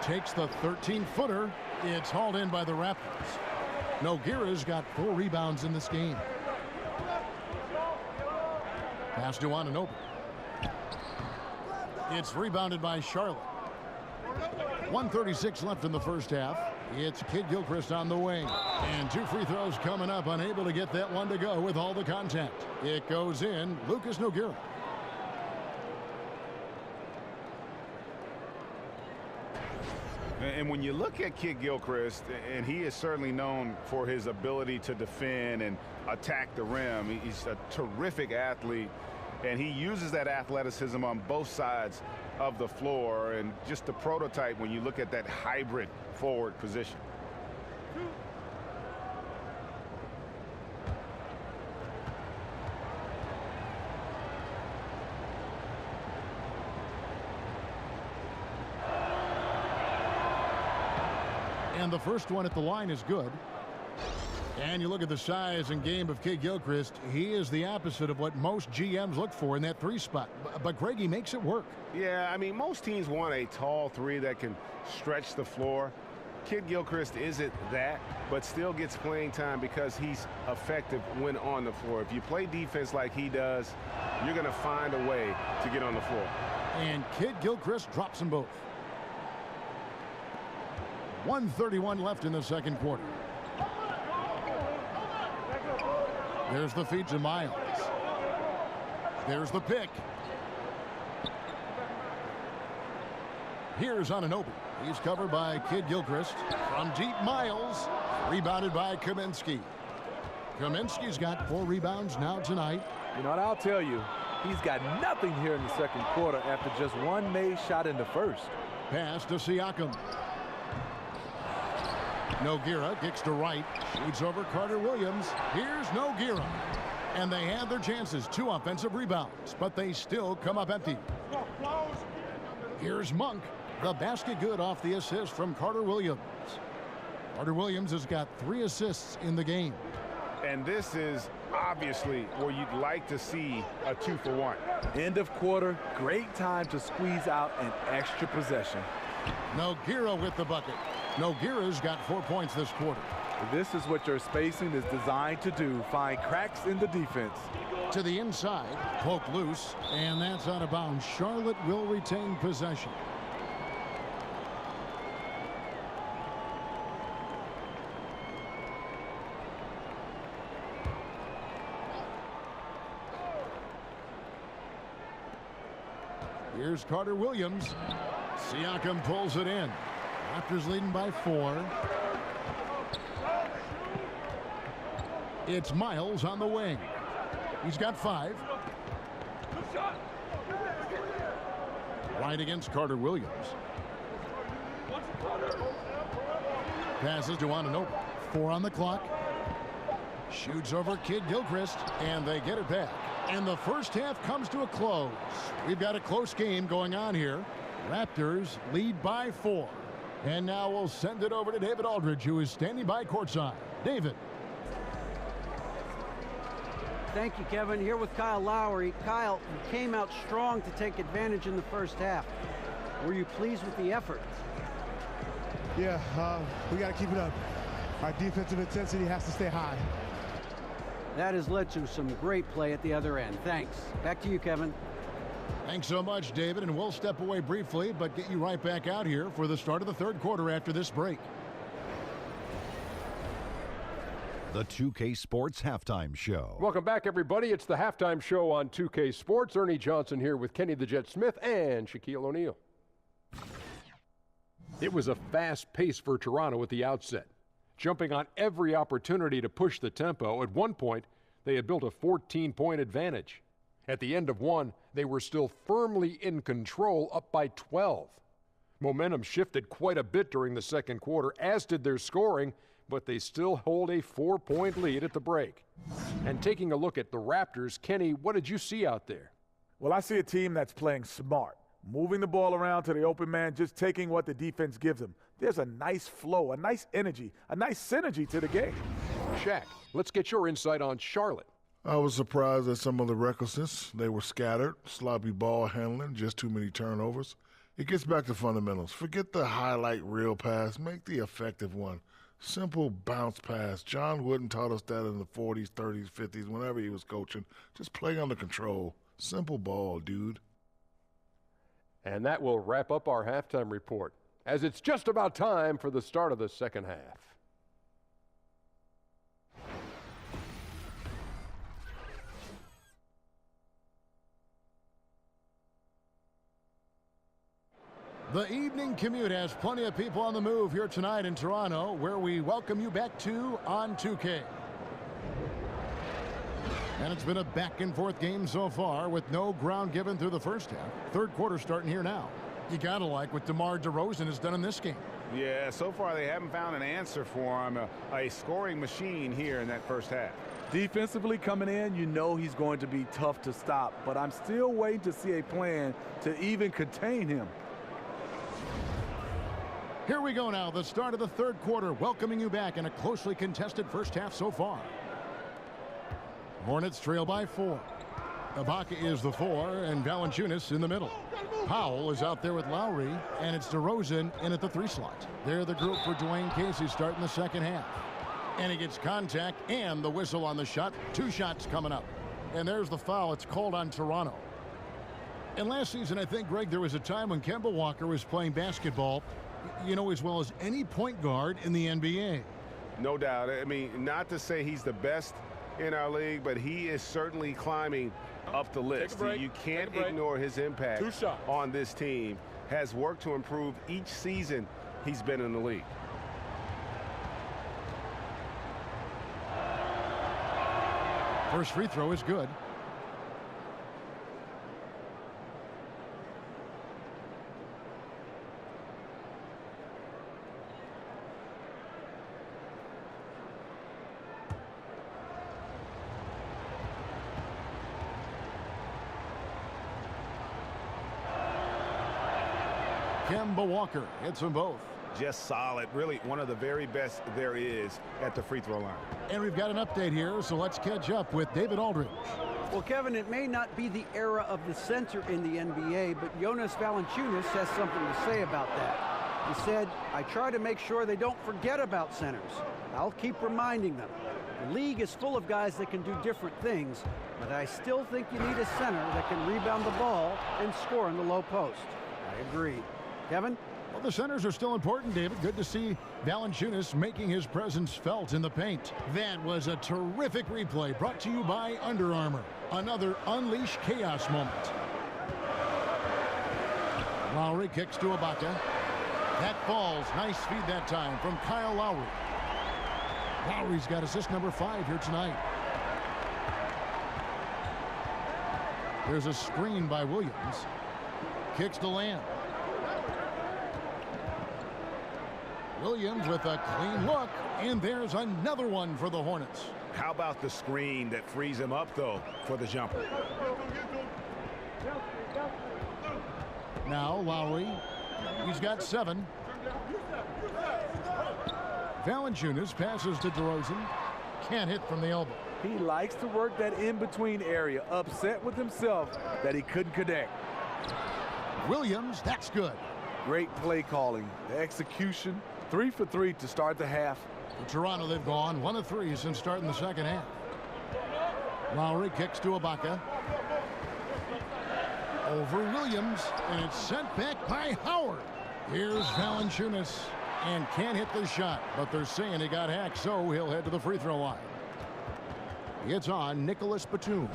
Takes the 13-footer. It's hauled in by the Raptors. Nogueira's got 4 rebounds in this game. Pass to Anunoby. It's rebounded by Charlotte. 1:36 left in the first half. It's Kid Gilchrist on the wing. And 2 free throws coming up. Unable to get that one to go with all the contact. It goes in. Lucas Nogueira. And when you look at Kid Gilchrist, and he is certainly known for his ability to defend and attack the rim. He's a terrific athlete. And he uses that athleticism on both sides of the floor, and just a prototype when you look at that hybrid forward position. And the first one at the line is good. And you look at the size and game of Kidd-Gilchrist, he is the opposite of what most GMs look for in that 3 spot. But Greg, he makes it work. Yeah, I mean, most teams want a tall 3 that can stretch the floor. Kidd-Gilchrist isn't that, but still gets playing time because he's effective when on the floor. If you play defense like he does, you're going to find a way to get on the floor. And Kidd-Gilchrist drops them both. 1:31 left in the second quarter. There's the feed to Miles. There's the pick. Here's Anunoby. He's covered by Kidd-Gilchrist. From deep, Miles. Rebounded by Kaminsky. Kaminsky's got 4 rebounds now tonight. You know what I'll tell you? He's got nothing here in the second quarter after just 1 made shot in the first. Pass to Siakam. Nogueira kicks to right. Shoots over Carter Williams. Here's Nogueira. And they had their chances. 2 offensive rebounds, but they still come up empty. Here's Monk. The basket good off the assist from Carter Williams. Carter Williams has got 3 assists in the game. And this is obviously where you'd like to see a 2-for-1. End of quarter, great time to squeeze out an extra possession. Nogueira with the bucket. Nogueira's got 4 points this quarter. This is what your spacing is designed to do. Find cracks in the defense. To the inside, poke loose, and that's out of bounds. Charlotte will retain possession. Here's Carter Williams. Siakam pulls it in. Raptors leading by 4. It's Miles on the wing. He's got 5. Right against Carter Williams. Passes to Anunoby. 4 on the clock. Shoots over Kidd-Gilchrist, and they get it back. And the first half comes to a close. We've got a close game going on here. Raptors lead by 4. And now we'll send it over to David Aldridge, who is standing by courtside. David. Thank you, Kevin. Here with Kyle Lowry. Kyle, you came out strong to take advantage in the first half. Were you pleased with the effort? Yeah, we got to keep it up. Our defensive intensity has to stay high. That has led to some great play at the other end. Thanks. Back to you, Kevin. Thanks so much, David, and we'll step away briefly, but get you right back out here for the start of the third quarter after this break. The 2K Sports Halftime Show. Welcome back, everybody. It's the Halftime Show on 2K Sports. Ernie Johnson here with Kenny the Jet Smith and Shaquille O'Neal. It was a fast pace for Toronto at the outset, jumping on every opportunity to push the tempo. At one point, they had built a 14-point advantage. At the end of one, they were still firmly in control, up by 12. Momentum shifted quite a bit during the second quarter, as did their scoring, but they still hold a 4-point lead at the break. And taking a look at the Raptors, Kenny, what did you see out there? Well, I see a team that's playing smart, moving the ball around to the open man, just taking what the defense gives them. There's a nice flow, a nice energy, a nice synergy to the game. Shaq, let's get your insight on Charlotte. I was surprised at some of the recklessness. They were scattered, sloppy ball handling, just too many turnovers. It gets back to fundamentals. Forget the highlight reel pass. Make the effective one. Simple bounce pass. John Wooden taught us that in the 40s, 30s, 50s, whenever he was coaching. Just play under control. Simple ball, dude. And that will wrap up our halftime report, as it's just about time for the start of the second half. The evening commute has plenty of people on the move here tonight in Toronto, where we welcome you back to On 2K. And it's been a back-and-forth game so far with no ground given through the first half. Third quarter starting here now. You got to like what DeMar DeRozan has done in this game. Yeah, so far they haven't found an answer for him. A scoring machine here in that first half. Defensively coming in, you know he's going to be tough to stop, but I'm still waiting to see a plan to even contain him. Here we go now, the start of the third quarter, welcoming you back in a closely contested first half so far. Hornets trail by 4. Ibaka is the 4, and Valanciunas in the middle. Powell is out there with Lowry, and it's DeRozan in at the 3 slot. They're the group for Dwayne Casey starting the second half. And he gets contact and the whistle on the shot. 2 shots coming up. And there's the foul. It's called on Toronto. And last season, I think, Greg, there was a time when Kemba Walker was playing basketball, you know, as well as any point guard in the NBA. No doubt. I mean, not to say he's the best in our league, but he is certainly climbing up the list. You can't ignore his impact on this team. Has worked to improve each season he's been in the league. First free throw is good. Kemba Walker hits them both. Just solid. Really one of the very best there is at the free throw line. And we've got an update here, so let's catch up with David Aldridge. Well, Kevin, it may not be the era of the center in the NBA, but Jonas Valanciunas has something to say about that. He said, "I try to make sure they don't forget about centers. I'll keep reminding them. The league is full of guys that can do different things, but I still think you need a center that can rebound the ball and score in the low post." I agree. Kevin? Well, the centers are still important, David. Good to see Valanciunas making his presence felt in the paint. That was a terrific replay brought to you by Under Armour. Another Unleash Chaos moment. Lowry kicks to Ibaka. That falls. Nice feed that time from Kyle Lowry. Lowry's got assist number 5 here tonight. There's a screen by Williams. Kicks to Lamb. Williams with a clean look, and there's another one for the Hornets. How about the screen that frees him up, though, for the jumper? Now Lowry, he's got 7. Valanciunas passes to DeRozan. Can't hit from the elbow. He likes to work that in-between area, upset with himself that he couldn't connect. Williams, that's good. Great play calling, the execution. 3 for 3 to start the half. For Toronto, they've gone 1 of 3 since starting the second half. Lowry kicks to Ibaka. Over Williams, and it's sent back by Howard. Here's Valanciunas, and can't hit the shot, but they're saying he got hacked, so he'll head to the free throw line. It's on Nicholas Batum.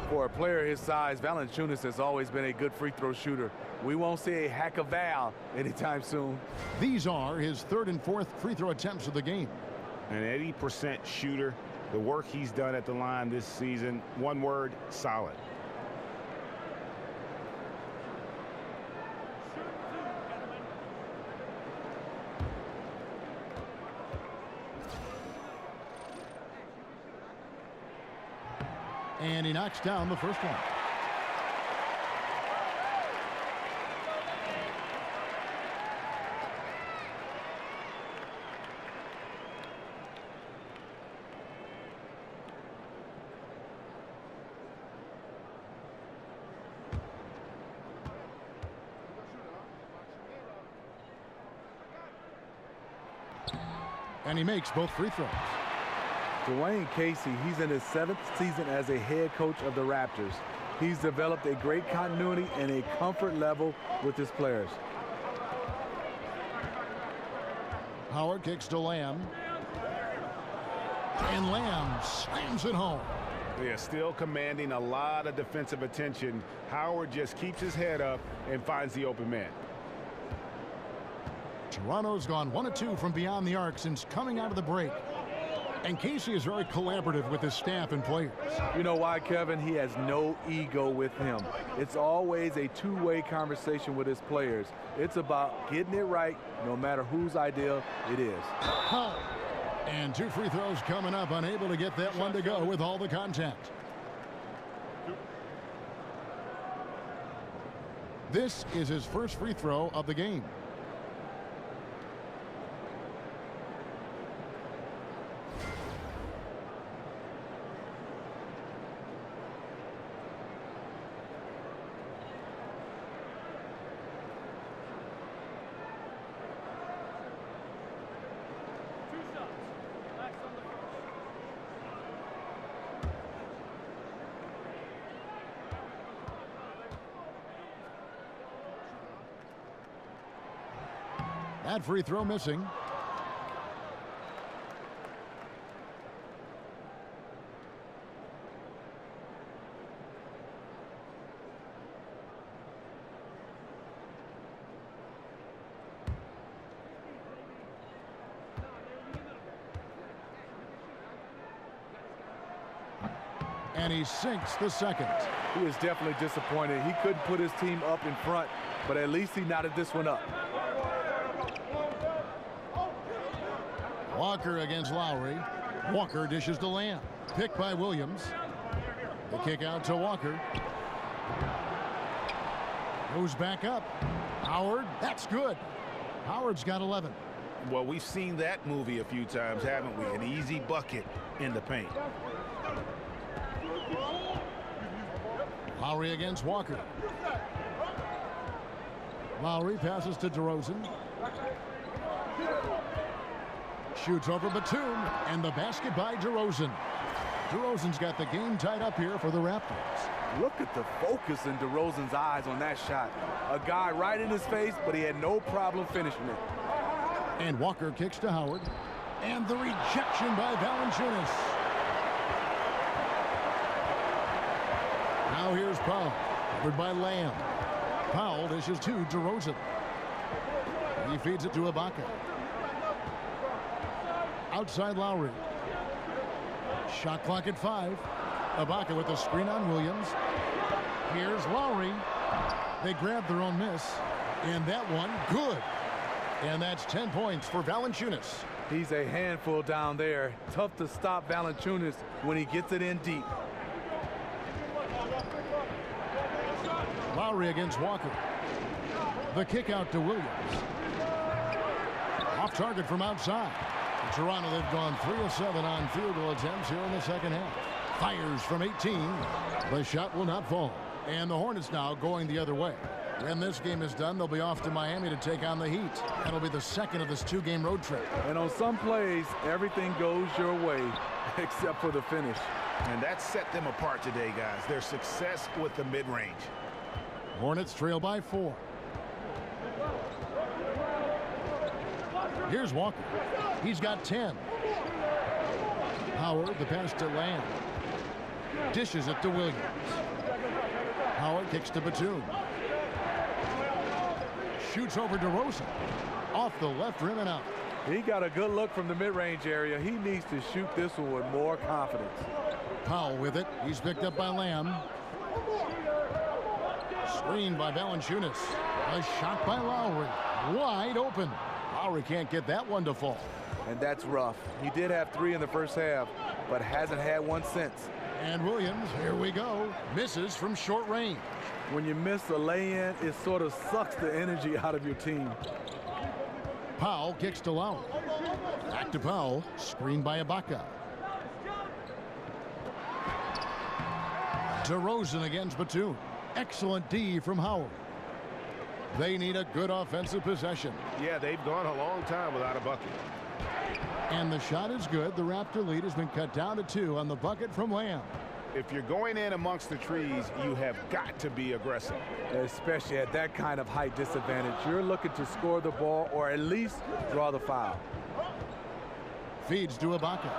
For a player his size, Valanciunas has always been a good free throw shooter. We won't see a hack of Val anytime soon. These are his 3rd and 4th free throw attempts of the game. An 80% shooter. The work he's done at the line this season, one word, solid. And he knocks down the first one. And he makes both free throws. Dwayne Casey, he's in his 7th season as a head coach of the Raptors. He's developed a great continuity and a comfort level with his players. Howard kicks to Lamb. And Lamb slams it home. They are still commanding a lot of defensive attention. Howard just keeps his head up and finds the open man. Toronto's gone 1 of 2 from beyond the arc since coming out of the break. And Casey is very collaborative with his staff and players. You know why, Kevin? He has no ego with him. It's always a two-way conversation with his players. It's about getting it right, no matter whose idea it is. Oh. And 2 free throws coming up, unable to get that one to go with all the contact. This is his first free throw of the game. That free throw missing. And he sinks the second. He is definitely disappointed. He couldn't put his team up in front, but at least he knotted this one up. Walker against Lowry. Walker dishes to Lamb. Picked by Williams. The kick out to Walker. Goes back up. Howard, that's good. Howard's got 11. Well, we've seen that movie a few times, haven't we? An easy bucket in the paint. Lowry against Walker. Lowry passes to DeRozan. Shoots over Batum, and the basket by DeRozan. DeRozan's got the game tied up here for the Raptors. Look at the focus in DeRozan's eyes on that shot. A guy right in his face, but he had no problem finishing it. And Walker kicks to Howard. And the rejection by Valanciunas. Now here's Powell, covered by Lamb. Powell dishes to DeRozan. He feeds it to Ibaka. Outside Lowry. Shot clock at 5. Ibaka with the screen on Williams. Here's Lowry. They grab their own miss. And that one, good. And that's 10 points for Valanciunas. He's a handful down there. Tough to stop Valanciunas when he gets it in deep. Lowry against Walker. The kick out to Williams. Off target from outside. Toronto, they've gone 3 of 7 on field goal attempts here in the second half. Fires from 18. The shot will not fall. And the Hornets now going the other way. When this game is done, they'll be off to Miami to take on the Heat. That'll be the second of this 2-game road trip. And on some plays, everything goes your way, except for the finish. And that set them apart today, guys. Their success with the mid-range. Hornets trail by 4. Here's Walker. He's got 10. Howard, the pass to Lamb. Dishes it to Williams. Howard kicks to Batum. Shoots over DeRozan. Off the left rim and out. He got a good look from the mid-range area. He needs to shoot this one with more confidence. Powell with it. He's picked up by Lamb. Screened by Valanciunas. A shot by Lowry. Wide open. Lowry can't get that one to fall. And that's rough. He did have 3 in the first half, but hasn't had one since. And Williams, here we go, misses from short range. When you miss a lay-in, it sort of sucks the energy out of your team. Powell kicks to Lowry. Back to Powell, screened by Ibaka. DeRozan against Batum. Excellent D from Howard. They need a good offensive possession. Yeah, they've gone a long time without a bucket. And the shot is good. The Raptor lead has been cut down to 2 on the bucket from Lamb. If you're going in amongst the trees, you have got to be aggressive. Especially at that kind of height disadvantage. You're looking to score the ball or at least draw the foul. Feeds to Ibaka.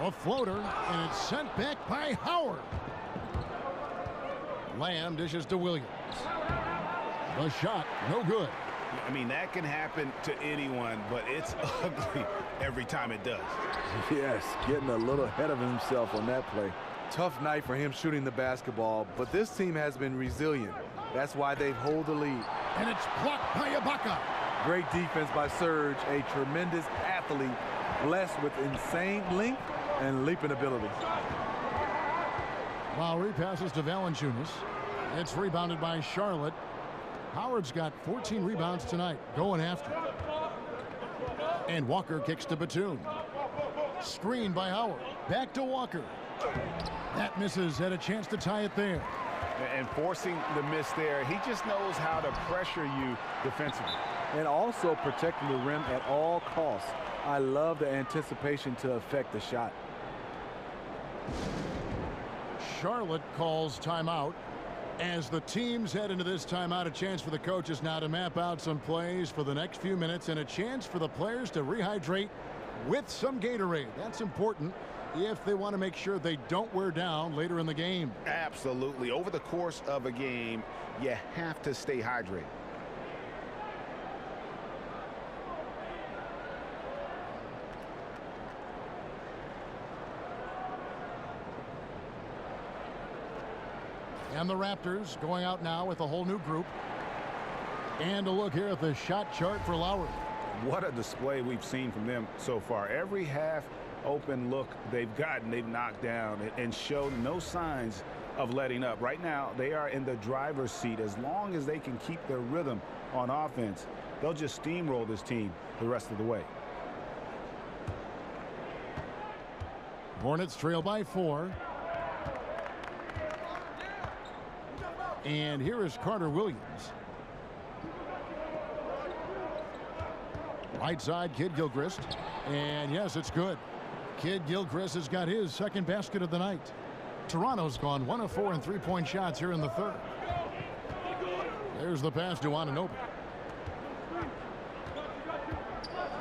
A floater, and it's sent back by Howard. Lamb dishes to Williams. The shot, no good. I mean, that can happen to anyone, but it's ugly every time it does. Yes, getting a little ahead of himself on that play. Tough night for him shooting the basketball, but this team has been resilient. That's why they hold the lead. And it's blocked by Ibaka. Great defense by Serge, a tremendous athlete, blessed with insane length and leaping ability. Lowry passes to Valanciunas. It's rebounded by Charlotte. Howard's got 14 rebounds tonight, going after it. And Walker kicks to Batum. Screen by Howard. Back to Walker. That misses, had a chance to tie it there. And forcing the miss there, he just knows how to pressure you defensively. And also protecting the rim at all costs. I love the anticipation to affect the shot. Charlotte calls timeout. As the teams head into this timeout, a chance for the coaches now to map out some plays for the next few minutes and a chance for the players to rehydrate with some Gatorade. That's important if they want to make sure they don't wear down later in the game. Absolutely. Over the course of a game, you have to stay hydrated. And the Raptors going out now with a whole new group. And a look here at the shot chart for Lowry. What a display we've seen from them so far. Every half open look they've gotten, they've knocked down and showed no signs of letting up. Right now, they are in the driver's seat. As long as they can keep their rhythm on offense, they'll just steamroll this team the rest of the way. Hornets trail by 4. And here is Carter Williams. Right side, Kid Gilchrist. And yes, it's good. Kid Gilchrist has got his second basket of the night. Toronto's gone 1 of 4 in three-point shots here in the third. There's the pass to Anunoby.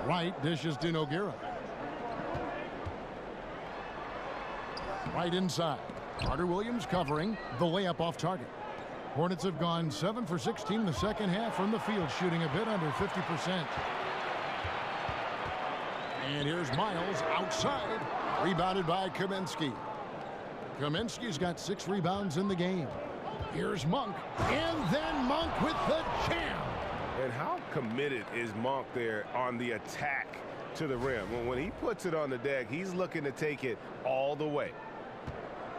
Right dishes to Nogueira. Right inside. Carter Williams covering the layup off target. Hornets have gone 7 for 16 the second half from the field, shooting a bit under 50%. And here's Miles outside, rebounded by Kaminsky. Kaminsky's got 6 rebounds in the game. Here's Monk, and then Monk with the jam. And how committed is Monk there on the attack to the rim? When he puts it on the deck, he's looking to take it all the way.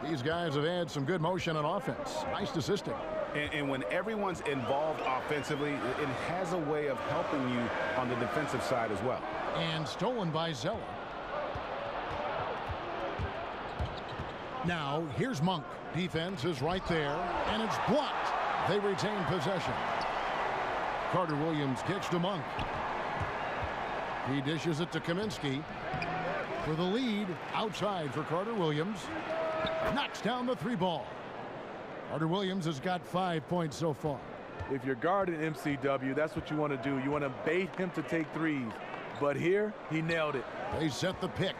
These guys have had some good motion on offense. Nice assisting. And when everyone's involved offensively, it has a way of helping you on the defensive side as well. And stolen by Zeller. Now, here's Monk. Defense is right there, and it's blocked. They retain possession. Carter Williams kicks to Monk. He dishes it to Kaminsky. For the lead, outside for Carter Williams. Knocks down the 3 ball. Carter Williams has got 5 points so far. If you're guarding MCW, that's what you want to do. You want to bait him to take threes. But here, he nailed it. They set the pick.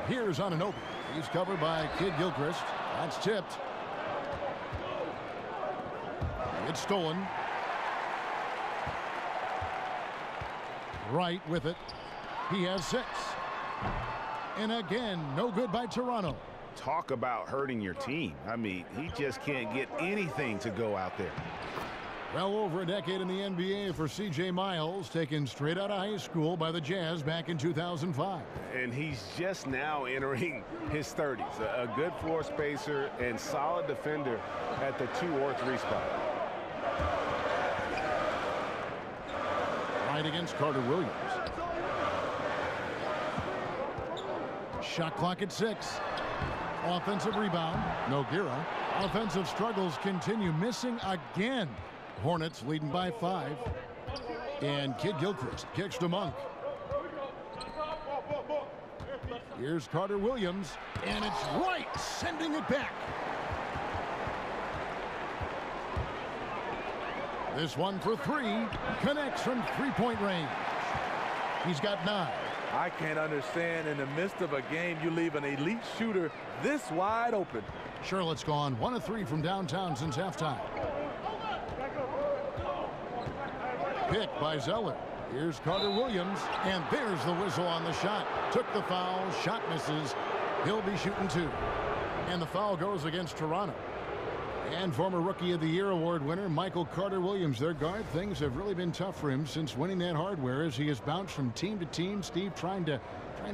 Here's Anunoby. He's covered by Kid Gilchrist. That's tipped. It's stolen. Right with it. He has 6. And again, no good by Toronto. Talk about hurting your team. I mean, he just can't get anything to go out there. Well over a decade in the NBA for C.J. Miles, taken straight out of high school by the Jazz back in 2005. And he's just now entering his 30s. A good floor spacer and solid defender at the 2 or 3 spot. Right against Carter Williams. Shot clock at 6. Offensive rebound. Nogueira. Offensive struggles continue, missing again. Hornets leading by 5. And Kid Gilchrist kicks to Monk. Here's Carter Williams, and it's right, sending it back. This one for 3, connects from 3-point range. He's got 9. I can't understand, in the midst of a game, you leave an elite shooter this wide open. Charlotte's gone 1 of 3 from downtown since halftime. pick by Zeller. Here's Carter Williams, and there's the whistle on the shot. Took the foul, shot misses. He'll be shooting 2. And the foul goes against Toronto. And former Rookie of the Year award winner Michael Carter Williams, their guard. Things have really been tough for him since winning that hardware as he has bounced from team to team. Steve trying to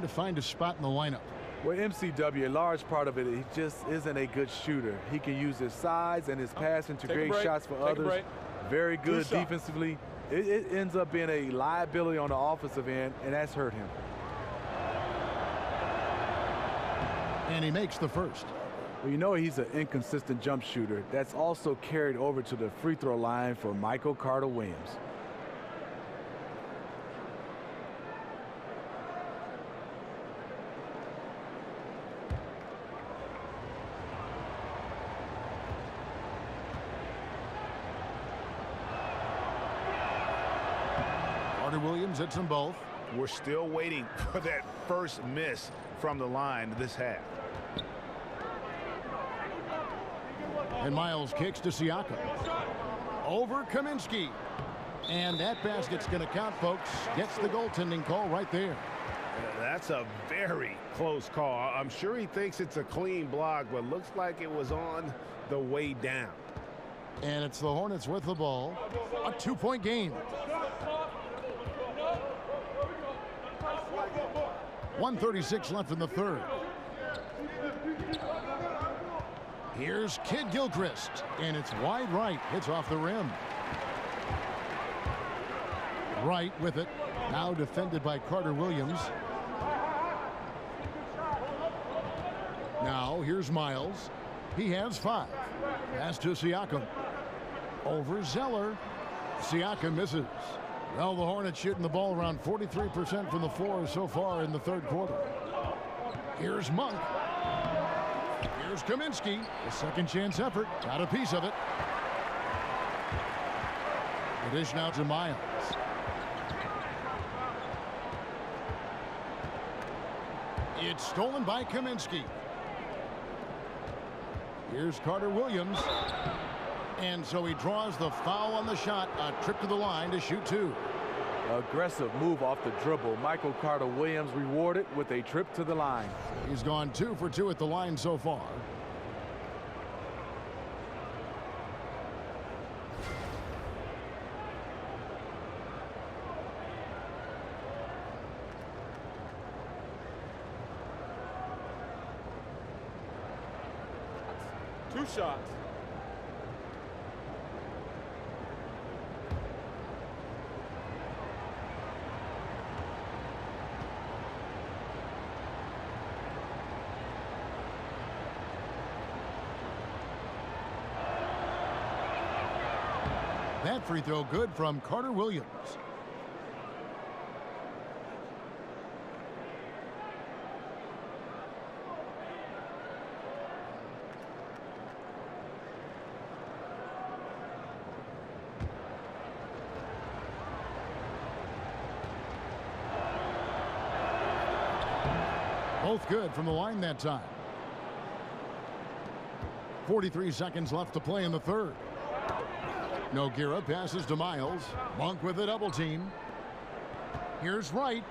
find a spot in the lineup. Well, MCW, a large part of it, he just isn't a good shooter. He can use his size and his passing to create shots for others. Very good defensively. It ends up being a liability on the offensive end, and that's hurt him. And he makes the first. Well, you know he's an inconsistent jump shooter. That's also carried over to the free throw line for Michael Carter Williams. Carter Williams hits them both. We're still waiting for that first miss from the line this half. And Miles kicks to Siakam. Over Kaminsky. And that basket's going to count, folks. Gets the goaltending call right there. That's a very close call. I'm sure he thinks it's a clean block, but looks like it was on the way down. And it's the Hornets with the ball. A 2-point game. 1:36 left in the third. Here's Kid Gilchrist, and it's wide right. Hits off the rim. Right with it. Now defended by Carter Williams. Now here's Miles. He has 5. Pass to Siakam. Over Zeller. Siakam misses. Well, the Hornets shooting the ball around 43% from the floor so far in the third quarter. Here's Monk. Here's Kaminsky. A second chance effort. Got a piece of it. The dish now to Miles. It's stolen by Kaminsky. Here's Carter Williams. And so he draws the foul on the shot. A trip to the line to shoot 2. Aggressive move off the dribble. Michael Carter Williams rewarded with a trip to the line. He's gone 2 for 2 at the line so far. Two shots. That free throw good from Carter Williams. Both good from the line that time. 43 seconds left to play in the third. Nogueira passes to Miles. Monk with a double team. Here's Wright.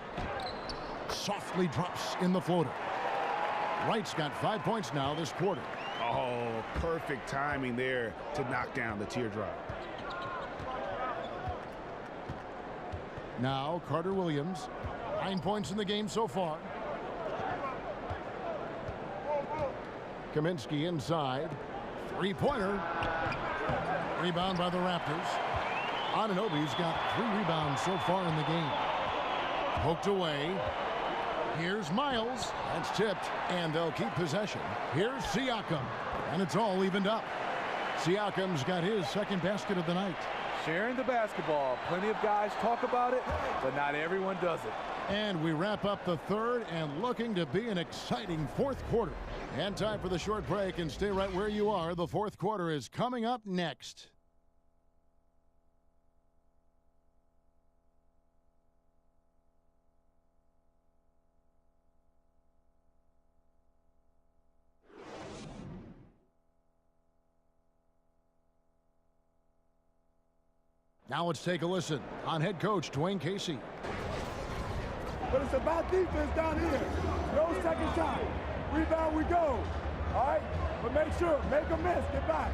Softly drops in the floater. Wright's got 5 points now this quarter. Oh, perfect timing there to knock down the teardrop. Now Carter Williams. 9 points in the game so far. Kaminsky inside. Three-pointer. Rebound by the Raptors. Anunoby's got 3 rebounds so far in the game. Poked away. Here's Miles. That's tipped, and they'll keep possession. Here's Siakam, and it's all evened up. Siakam's got his second basket of the night. Sharing the basketball. Plenty of guys talk about it, but not everyone does it. And we wrap up the third and looking to be an exciting fourth quarter. And time for the short break, and stay right where you are. The fourth quarter is coming up next. Now let's take a listen on head coach Dwayne Casey. But it's about defense down here. No second shot. Rebound we go. All right? But make sure, make a miss, get back.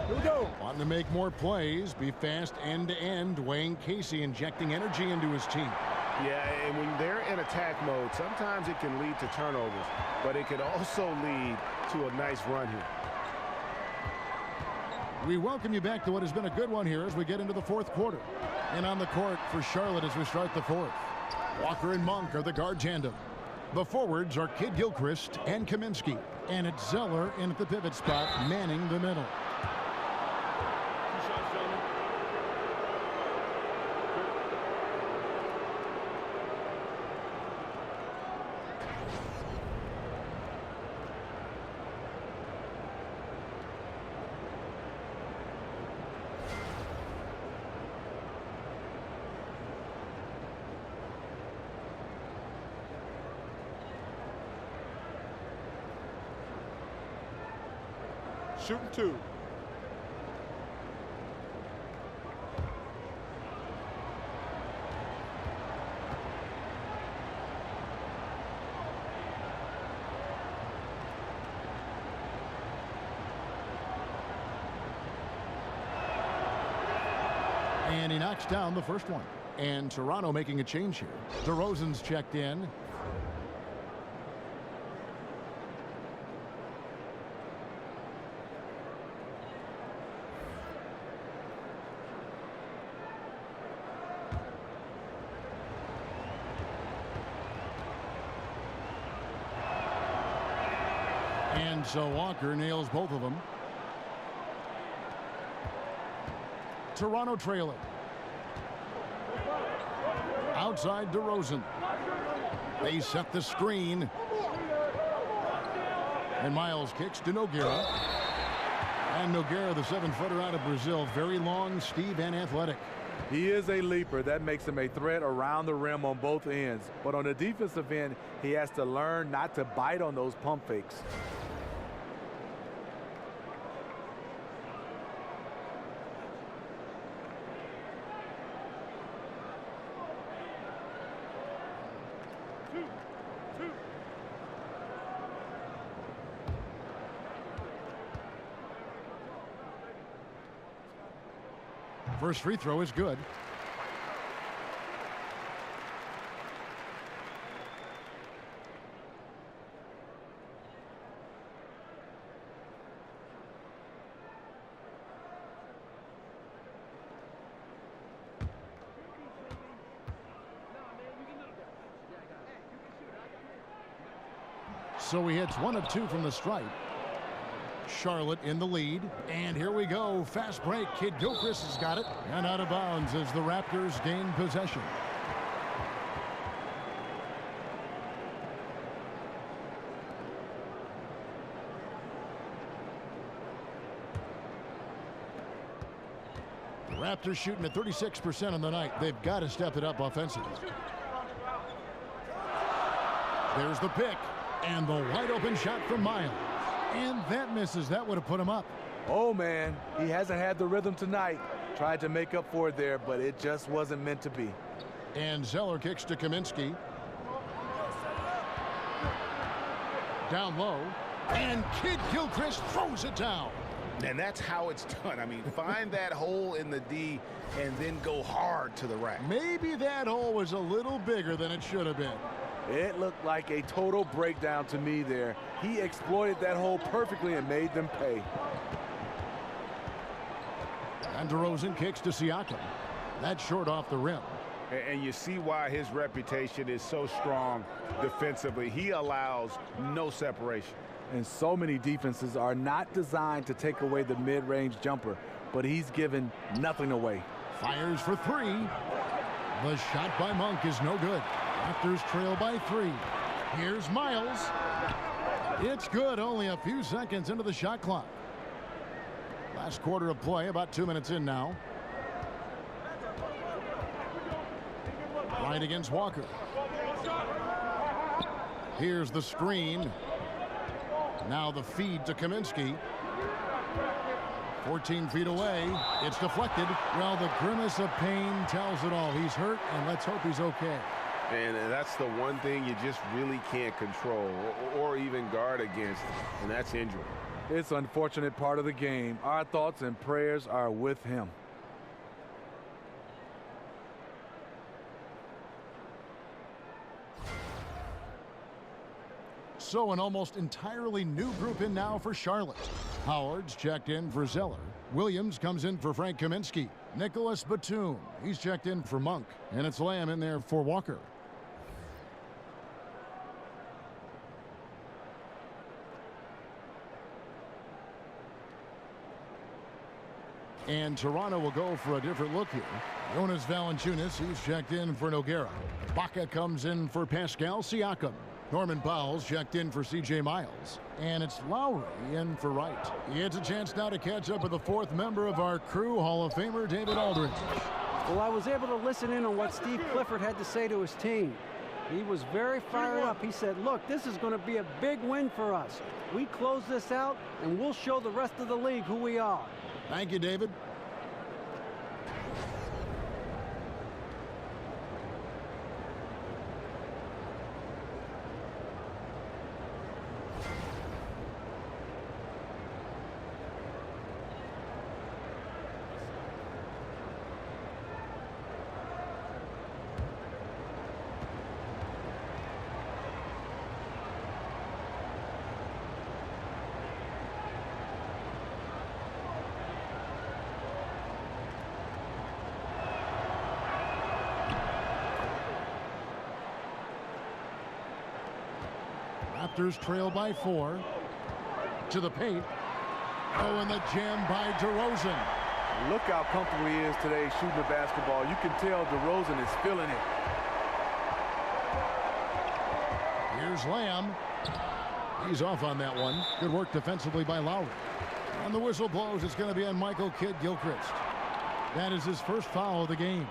Here we go. Wanting to make more plays, be fast end-to-end. Dwayne Casey injecting energy into his team. Yeah, and when they're in attack mode, sometimes it can lead to turnovers, but it can also lead to a nice run here. We welcome you back to what has been a good one here as we get into the fourth quarter. And on the court for Charlotte as we start the fourth. Walker and Monk are the guard tandem. The forwards are Kidd-Gilchrist and Kaminsky. And it's Zeller in at the pivot spot, manning the middle. Shooting 2. And he knocks down the first one. And Toronto making a change here. DeRozan's checked in. And so Walker nails both of them. Toronto trailing. Outside DeRozan. They set the screen. And Miles kicks to Nogueira. And Nogueira, the 7-footer out of Brazil, very long, Steve, and athletic. He is a leaper. That makes him a threat around the rim on both ends. But on the defensive end, he has to learn not to bite on those pump fakes. First free throw is good. So he hits 1 of 2 from the stripe. Charlotte in the lead. And here we go. Fast break. Kidd-Gilchrist has got it. And out of bounds as the Raptors gain possession. The Raptors shooting at 36% on the night. They've got to step it up offensively. There's the pick. And the wide open shot from Miles. And that misses. That would have put him up. Oh, man. He hasn't had the rhythm tonight. Tried to make up for it there, but it just wasn't meant to be. And Zeller kicks to Kaminsky. Down low. And Kidd-Gilchrist throws it down. And that's how it's done. I mean, find that hole in the D and then go hard to the rack. Maybe that hole was a little bigger than it should have been. It looked like a total breakdown to me there. He exploited that hole perfectly and made them pay. And DeRozan kicks to Siakam. That's short off the rim. And you see why his reputation is so strong defensively. He allows no separation. And so many defenses are not designed to take away the mid-range jumper, but he's given nothing away. Fires for 3. The shot by Monk is no good. Raptors trail by 3. Here's Miles. It's good, only a few seconds into the shot clock. Last quarter of play, about 2 minutes in now. Right against Walker. Here's the screen. Now the feed to Kaminsky. 14 feet away. It's deflected. Well, the grimace of pain tells it all. He's hurt, and let's hope he's okay. And that's the one thing you just really can't control or even guard against, and that's injury. It's an unfortunate part of the game. Our thoughts and prayers are with him. So an almost entirely new group in now for Charlotte. Howard's checked in for Zeller. Williams comes in for Frank Kaminsky. Nicholas Batum, he's checked in for Monk. And it's Lamb in there for Walker. And Toronto will go for a different look here. Jonas Valanciunas, he's checked in for Nogueira. Baca comes in for Pascal Siakam. Norman Powell's checked in for C.J. Miles. And it's Lowry in for Wright. It's a chance now to catch up with the fourth member of our crew, Hall of Famer David Aldridge. Well, I was able to listen in on what Steve Clifford had to say to his team. He was very fired up. He said, look, this is going to be a big win for us. We close this out, and we'll show the rest of the league who we are. Thank you, David. Raptors trail by 4. To the paint. Oh, and the jam by DeRozan. Look how comfortable he is today shooting the basketball. You can tell DeRozan is feeling it. Here's Lamb. He's off on that one. Good work defensively by Lowry. And the whistle blows. It's going to be on Michael Kidd-Gilchrist. That is his first foul of the game.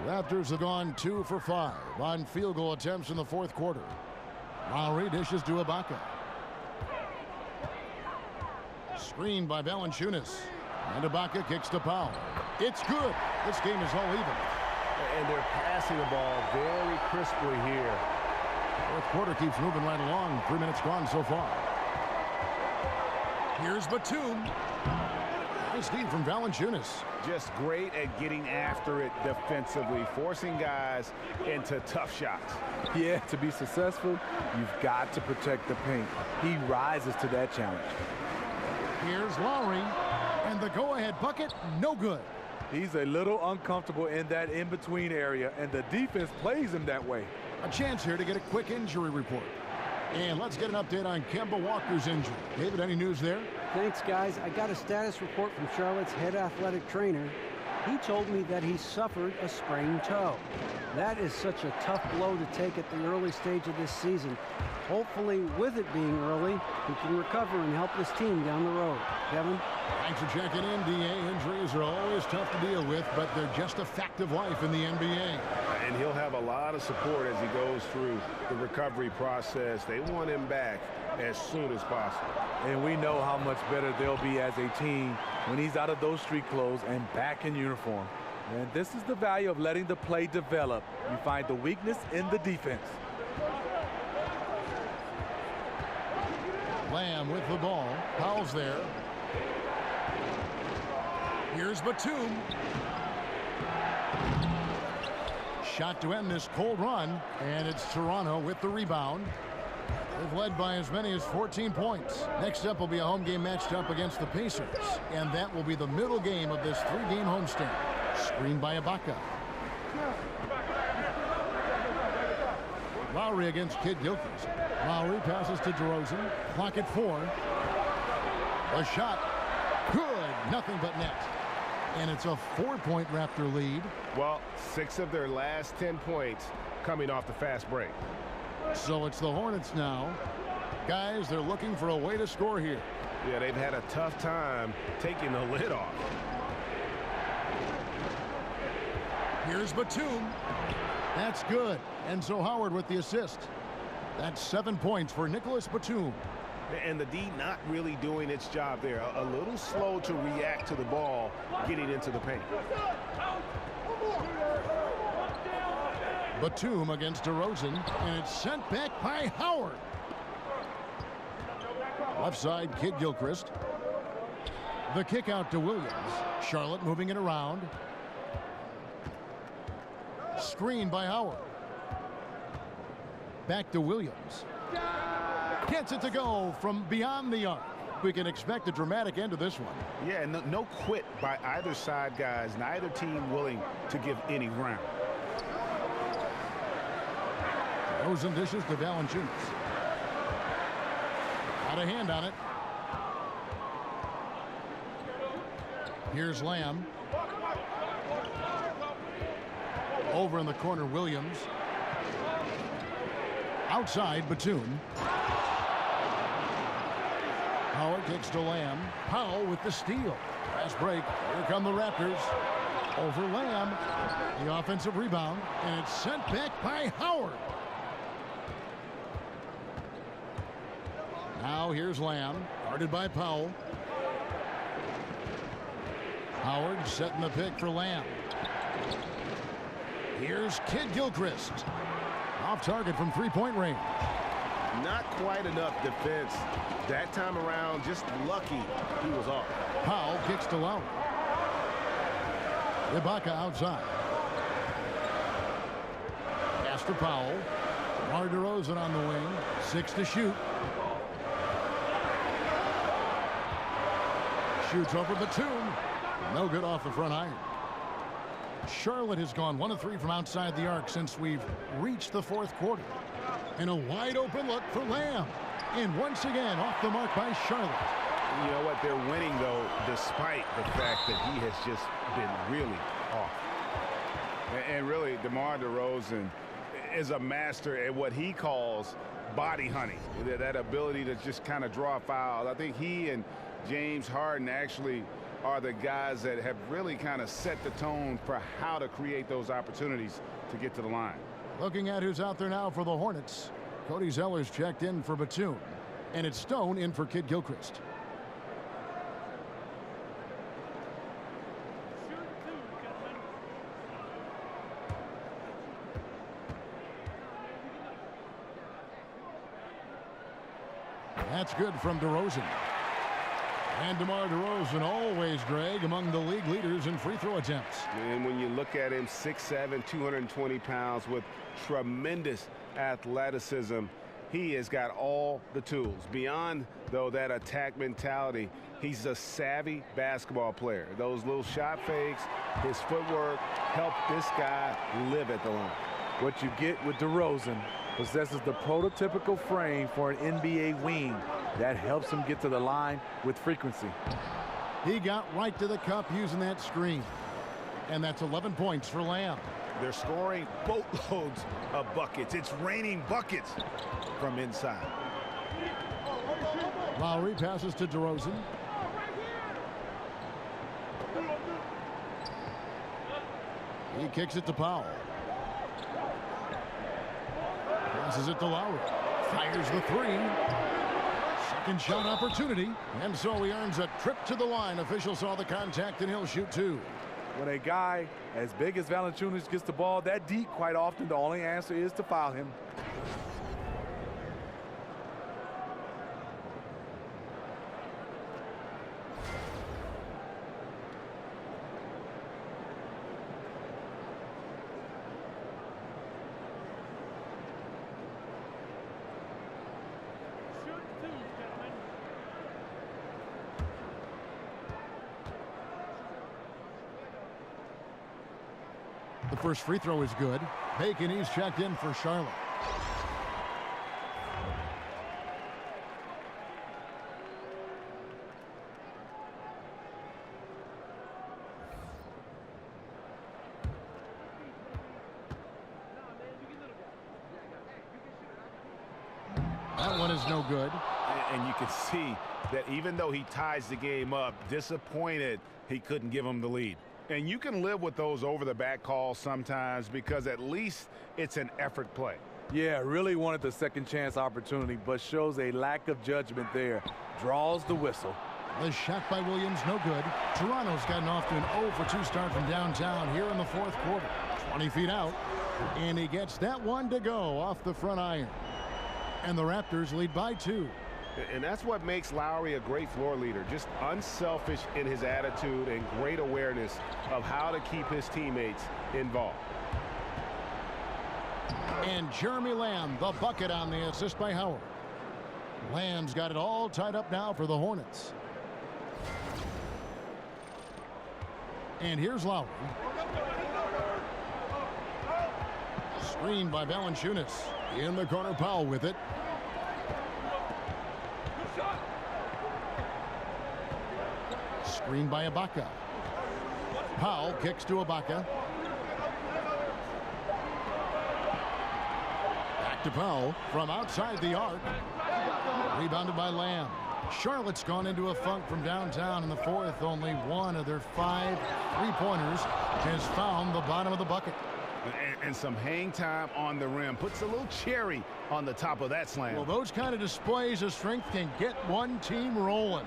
The Raptors have gone 2 for 5 on field goal attempts in the fourth quarter. Lowry dishes to Ibaka. Screened by Valanciunas. And Ibaka kicks to Powell. It's good. This game is all even. And they're passing the ball very crisply here. Fourth quarter keeps moving right along. 3 minutes gone so far. Here's Batum. Nice feed from Valanciunas. Just great at getting after it defensively, forcing guys into tough shots. Yeah, to be successful, you've got to protect the paint. He rises to that challenge. Here's Lowry, and the go-ahead bucket, no good. He's a little uncomfortable in that in-between area, and the defense plays him that way. A chance here to get a quick injury report. And let's get an update on Kemba Walker's injury. David, any news there? Thanks, guys. I got a status report from Charlotte's head athletic trainer. He told me that he suffered a sprained toe. That is such a tough blow to take at the early stage of this season. Hopefully, with it being early, he can recover and help this team down the road. Kevin? Thanks for checking in, DA. Injuries are always tough to deal with, but they're just a fact of life in the NBA. And he'll have a lot of support as he goes through the recovery process. They want him back as soon as possible. And we know how much better they'll be as a team when he's out of those street clothes and back in uniform. And this is the value of letting the play develop. You find the weakness in the defense. Lamb with the ball. Powell's there. Here's Batum. Shot to end this cold run, and it's Toronto with the rebound. They've led by as many as 14 points. Next up will be a home game matched up against the Pacers, and that will be the middle game of this 3-game homestand. Screened by Ibaka. Lowry against Kidd-Gilchrist. Lowry passes to DeRozan. Clock at 4. A shot. Good. Nothing but net. And it's a 4-point Raptor lead. Well, 6 of their last 10 points coming off the fast break. So it's the Hornets now. Guys, they're looking for a way to score here. Yeah, they've had a tough time taking the lid off. Here's Batum. That's good. And so Howard with the assist. That's 7 points for Nicholas Batum. And the D not really doing its job there. A little slow to react to the ball getting into the paint. Batum against DeRozan, and it's sent back by Howard. Left side, Kid Gilchrist. The kick out to Williams. Charlotte moving it around. Screen by Howard. Back to Williams. Gets it to go from beyond the arc. We can expect a dramatic end to this one. Yeah, and no quit by either side, guys. Neither team willing to give any ground. DeRozan dishes to Valanciunas. Got a hand on it. Here's Lamb. Over in the corner, Williams. Outside, Batum. Howard kicks to Lamb. Powell with the steal. Fast break. Here come the Raptors. Over Lamb. The offensive rebound. And it's sent back by Howard. Now here's Lamb. Guarded by Powell. Howard setting the pick for Lamb. Here's Kid Gilchrist. Off target from three-point range. Not quite enough defense that time around. Just lucky he was off. Powell kicks to Lowry. Ibaka outside. Pass to Powell. DeMar DeRozan on the wing. 6 to shoot. Shoots over Batum. No good off the front iron. Charlotte has gone 1 of 3 from outside the arc since we've reached the fourth quarter. And a wide open look for Lamb. And once again off the mark by Charlotte. You know what? They're winning, though, despite the fact that he has just been really off. And really, DeMar DeRozan is a master at what he calls body hunting. That ability to just kind of draw fouls. I think he and James Harden actually are the guys that have really kind of set the tone for how to create those opportunities to get to the line. Looking at who's out there now for the Hornets. Cody Zeller's checked in for Batum. And it's Stone in for Kid Gilchrist. That's good from DeRozan. And DeMar DeRozan, always, Greg, among the league leaders in free throw attempts. And when you look at him, 6'7", 220 pounds with tremendous athleticism, he has got all the tools. Beyond, though, that attack mentality, he's a savvy basketball player. Those little shot fakes, his footwork help this guy live at the line. What you get with DeRozan possesses the prototypical frame for an NBA wing. That helps him get to the line with frequency. He got right to the cup using that screen. And that's 11 points for Lamb. They're scoring boatloads of buckets. It's raining buckets from inside. Lowry passes to DeRozan. He kicks it to Powell. Passes it to Lowry. Fires the three. Second shot opportunity. And so he earns a trip to the line. Official saw the contact and he'll shoot 2. When a guy as big as Valanciunas gets the ball that deep, quite often the only answer is to foul him. The first free throw is good. Bacon, he's checked in for Charlotte. That one is no good. And you can see that even though he ties the game up, disappointed he couldn't give him the lead. And you can live with those over-the-back calls sometimes because at least it's an effort play. Yeah, really wanted the second chance opportunity, but shows a lack of judgment there. Draws the whistle. The shot by Williams, no good. Toronto's gotten off to an 0-for-2 start from downtown here in the fourth quarter. 20 feet out, and he gets that one to go off the front iron. And the Raptors lead by 2. And that's what makes Lowry a great floor leader. Just unselfish in his attitude and great awareness of how to keep his teammates involved. And Jeremy Lamb, the bucket on the assist by Howard. Lamb's got it all tied up now for the Hornets. And here's Lowry. Screened by Valanciunas. In the corner, Powell with it. Screened by Ibaka. Powell kicks to Ibaka. Back to Powell from outside the arc. Rebounded by Lamb. Charlotte's gone into a funk from downtown in the fourth. Only one of their 5 3-pointers has found the bottom of the bucket. And some hang time on the rim. Puts a little cherry on the top of that slam. Well, those kind of displays of strength can get one team rolling.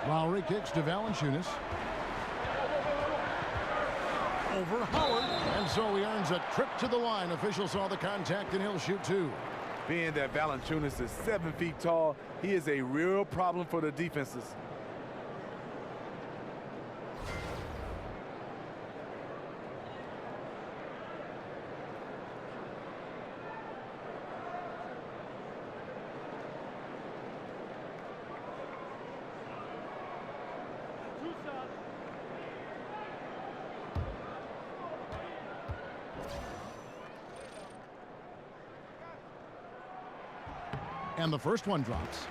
Lowry kicks to Valanciunas. Over Howard. And so he earns a trip to the line. Official saw the contact, and he'll shoot 2. Being that Valanciunas is 7 feet tall, he is a real problem for the defenses. And the first one drops.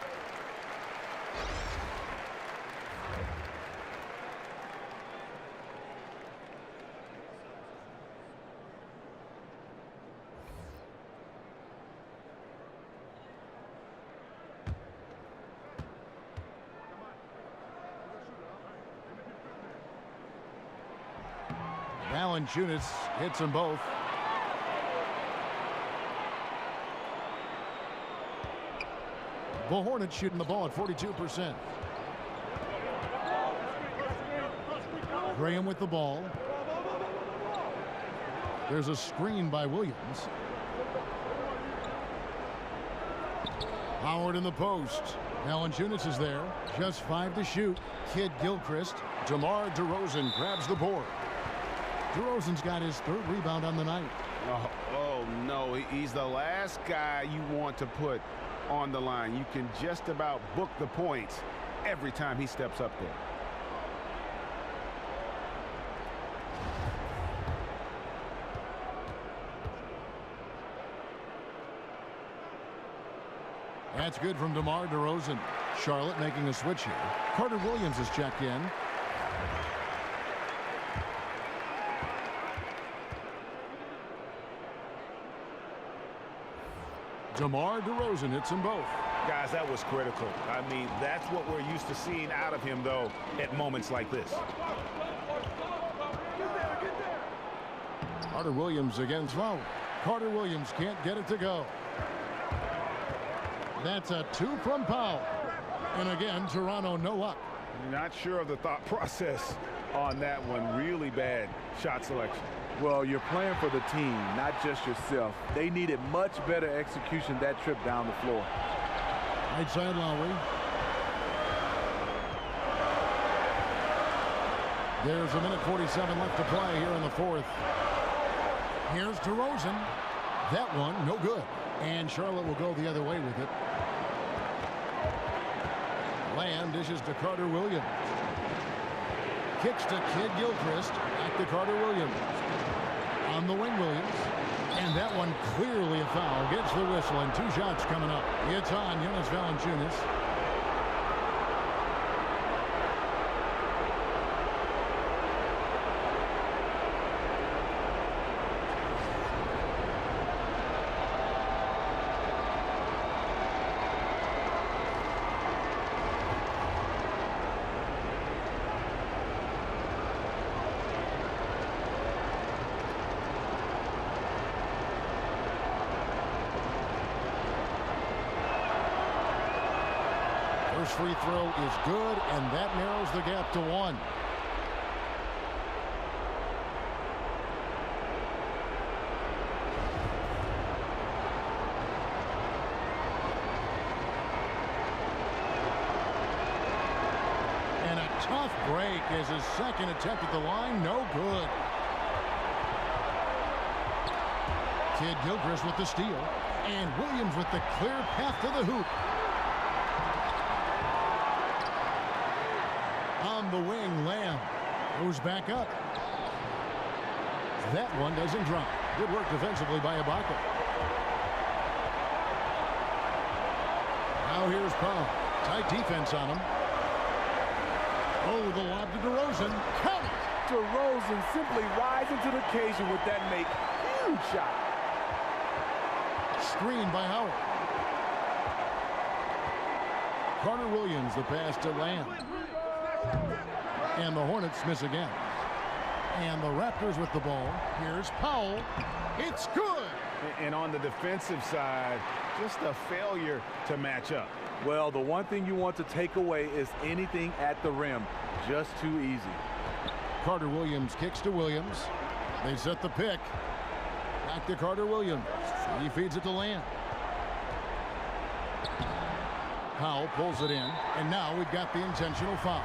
Valanciunas hits them both. The Hornets shooting the ball at 42%. Graham with the ball. There's a screen by Williams. Howard in the post. Valanciunas is there. Just 5 to shoot. Kid Gilchrist. DeMar DeRozan grabs the board. DeRozan's got his 3rd rebound on the night. Oh no, he's the last guy you want to put on the line. You can just about book the points every time he steps up there. That's good from DeMar DeRozan. Charlotte making a switch here. Carter Williams is checked in. DeMar DeRozan hits them both. Guys, that was critical. I mean, that's what we're used to seeing out of him, though, at moments like this. Carter Williams against Lowry. Carter Williams can't get it to go. That's a 2 from Powell. And again, Toronto no luck. Not sure of the thought process on that one. Really bad shot selection. Well, you're playing for the team, not just yourself. They needed much better execution that trip down the floor. Right side Lowry. There's a minute 47 left to play here in the fourth. Here's DeRozan. That one, no good. And Charlotte will go the other way with it. Lamb dishes to Carter Williams. Kicks to Kid Gilchrist. Back to Carter Williams. On the wing, Williams. And that one clearly a foul. Gets the whistle, and 2 shots coming up. It's on Jonas Valanciunas. free throw is good, and that narrows the gap to 1. And a tough break as his second attempt at the line, no good. Kidd Gilchrist with the steal, and Williams with the clear path to the hoop. On the wing, Lamb goes back up. That one doesn't drop. Good work defensively by Ibaka. Now here's Powell. Tight defense on him. Oh, the lob to DeRozan. Count it! DeRozan simply rising to the occasion with that make. Huge shot. Screen by Howard. Carter Williams, the pass to Lamb. And the Hornets miss again. And the Raptors with the ball. Here's Powell. It's good. And on the defensive side, just a failure to match up. Well, the one thing you want to take away is anything at the rim. Just too easy. Carter Williams kicks to Williams. They set the pick. Back to Carter Williams. He feeds it to Lamb. Powell pulls it in. And now we've got the intentional foul.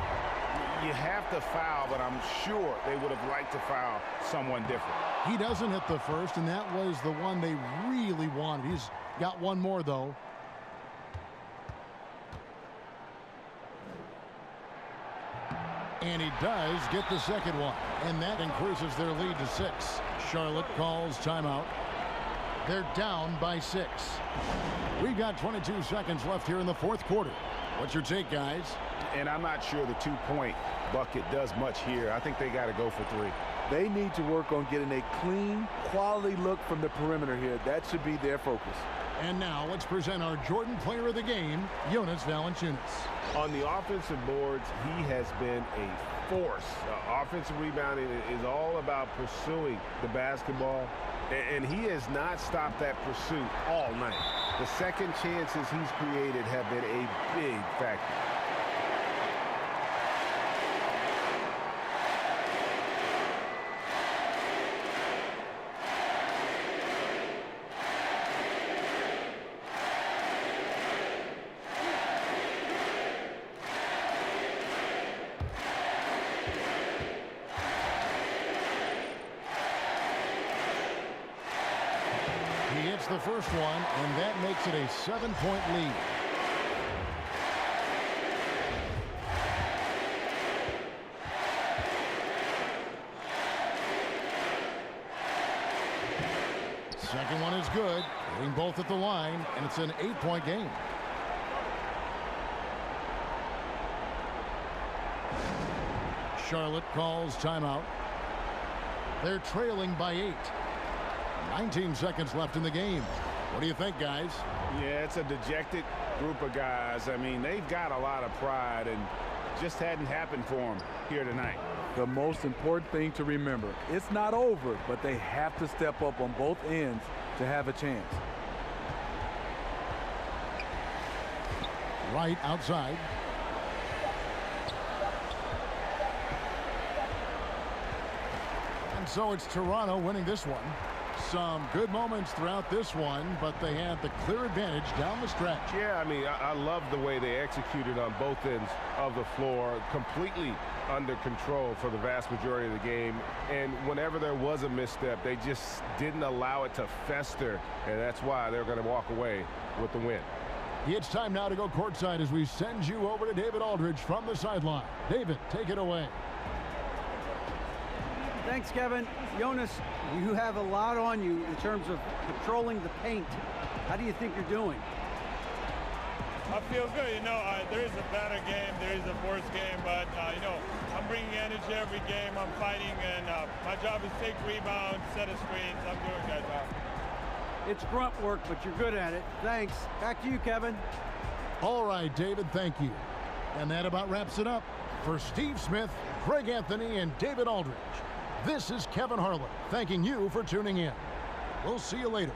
You have to foul, but I'm sure they would have liked to foul someone different. He doesn't hit the first, and that was the one they really wanted. He's got one more, though. And he does get the second one, and that increases their lead to 6. Charlotte calls timeout. They're down by 6. We've got 22 seconds left here in the fourth quarter. What's your take, guys? And I'm not sure the two-point bucket does much here. I think they got to go for 3. They need to work on getting a clean, quality look from the perimeter here. That should be their focus. And now let's present our Jordan Player of the Game, Jonas Valanciunas. On the offensive boards, he has been a force. Offensive rebounding is all about pursuing the basketball, and he has not stopped that pursuit all night. The second chances he's created have been a big factor. The first one, and that makes it a 7-point lead. Second one is good, hitting both at the line, and it's an 8-point game. Charlotte calls timeout. They're trailing by 8. 19 seconds left in the game. What do you think, guys? Yeah, it's a dejected group of guys. I mean, they've got a lot of pride, and just hadn't happened for them here tonight. The most important thing to remember, it's not over, but they have to step up on both ends to have a chance. Right outside. And so it's Toronto winning this one. Some good moments throughout this one, but they had the clear advantage down the stretch. Yeah, I mean, I love the way they executed on both ends of the floor, completely under control for the vast majority of the game. And whenever there was a misstep, they just didn't allow it to fester, and that's why they're going to walk away with the win. It's time now to go courtside as we send you over to David Aldridge from the sideline. David, take it away. Thanks, Kevin. Jonas, you have a lot on you in terms of controlling the paint. How do you think you're doing? I feel good. You know, there is a better game, there is a worse game, but, you know, I'm bringing energy every game. I'm fighting, and my job is take rebounds, set a screens. I'm doing that job. It's grunt work, but you're good at it. Thanks. Back to you, Kevin. All right, David, thank you. And that about wraps it up. For Steve Smith, Craig Anthony, and David Aldridge, this is Kevin Harlan thanking you for tuning in. We'll see you later.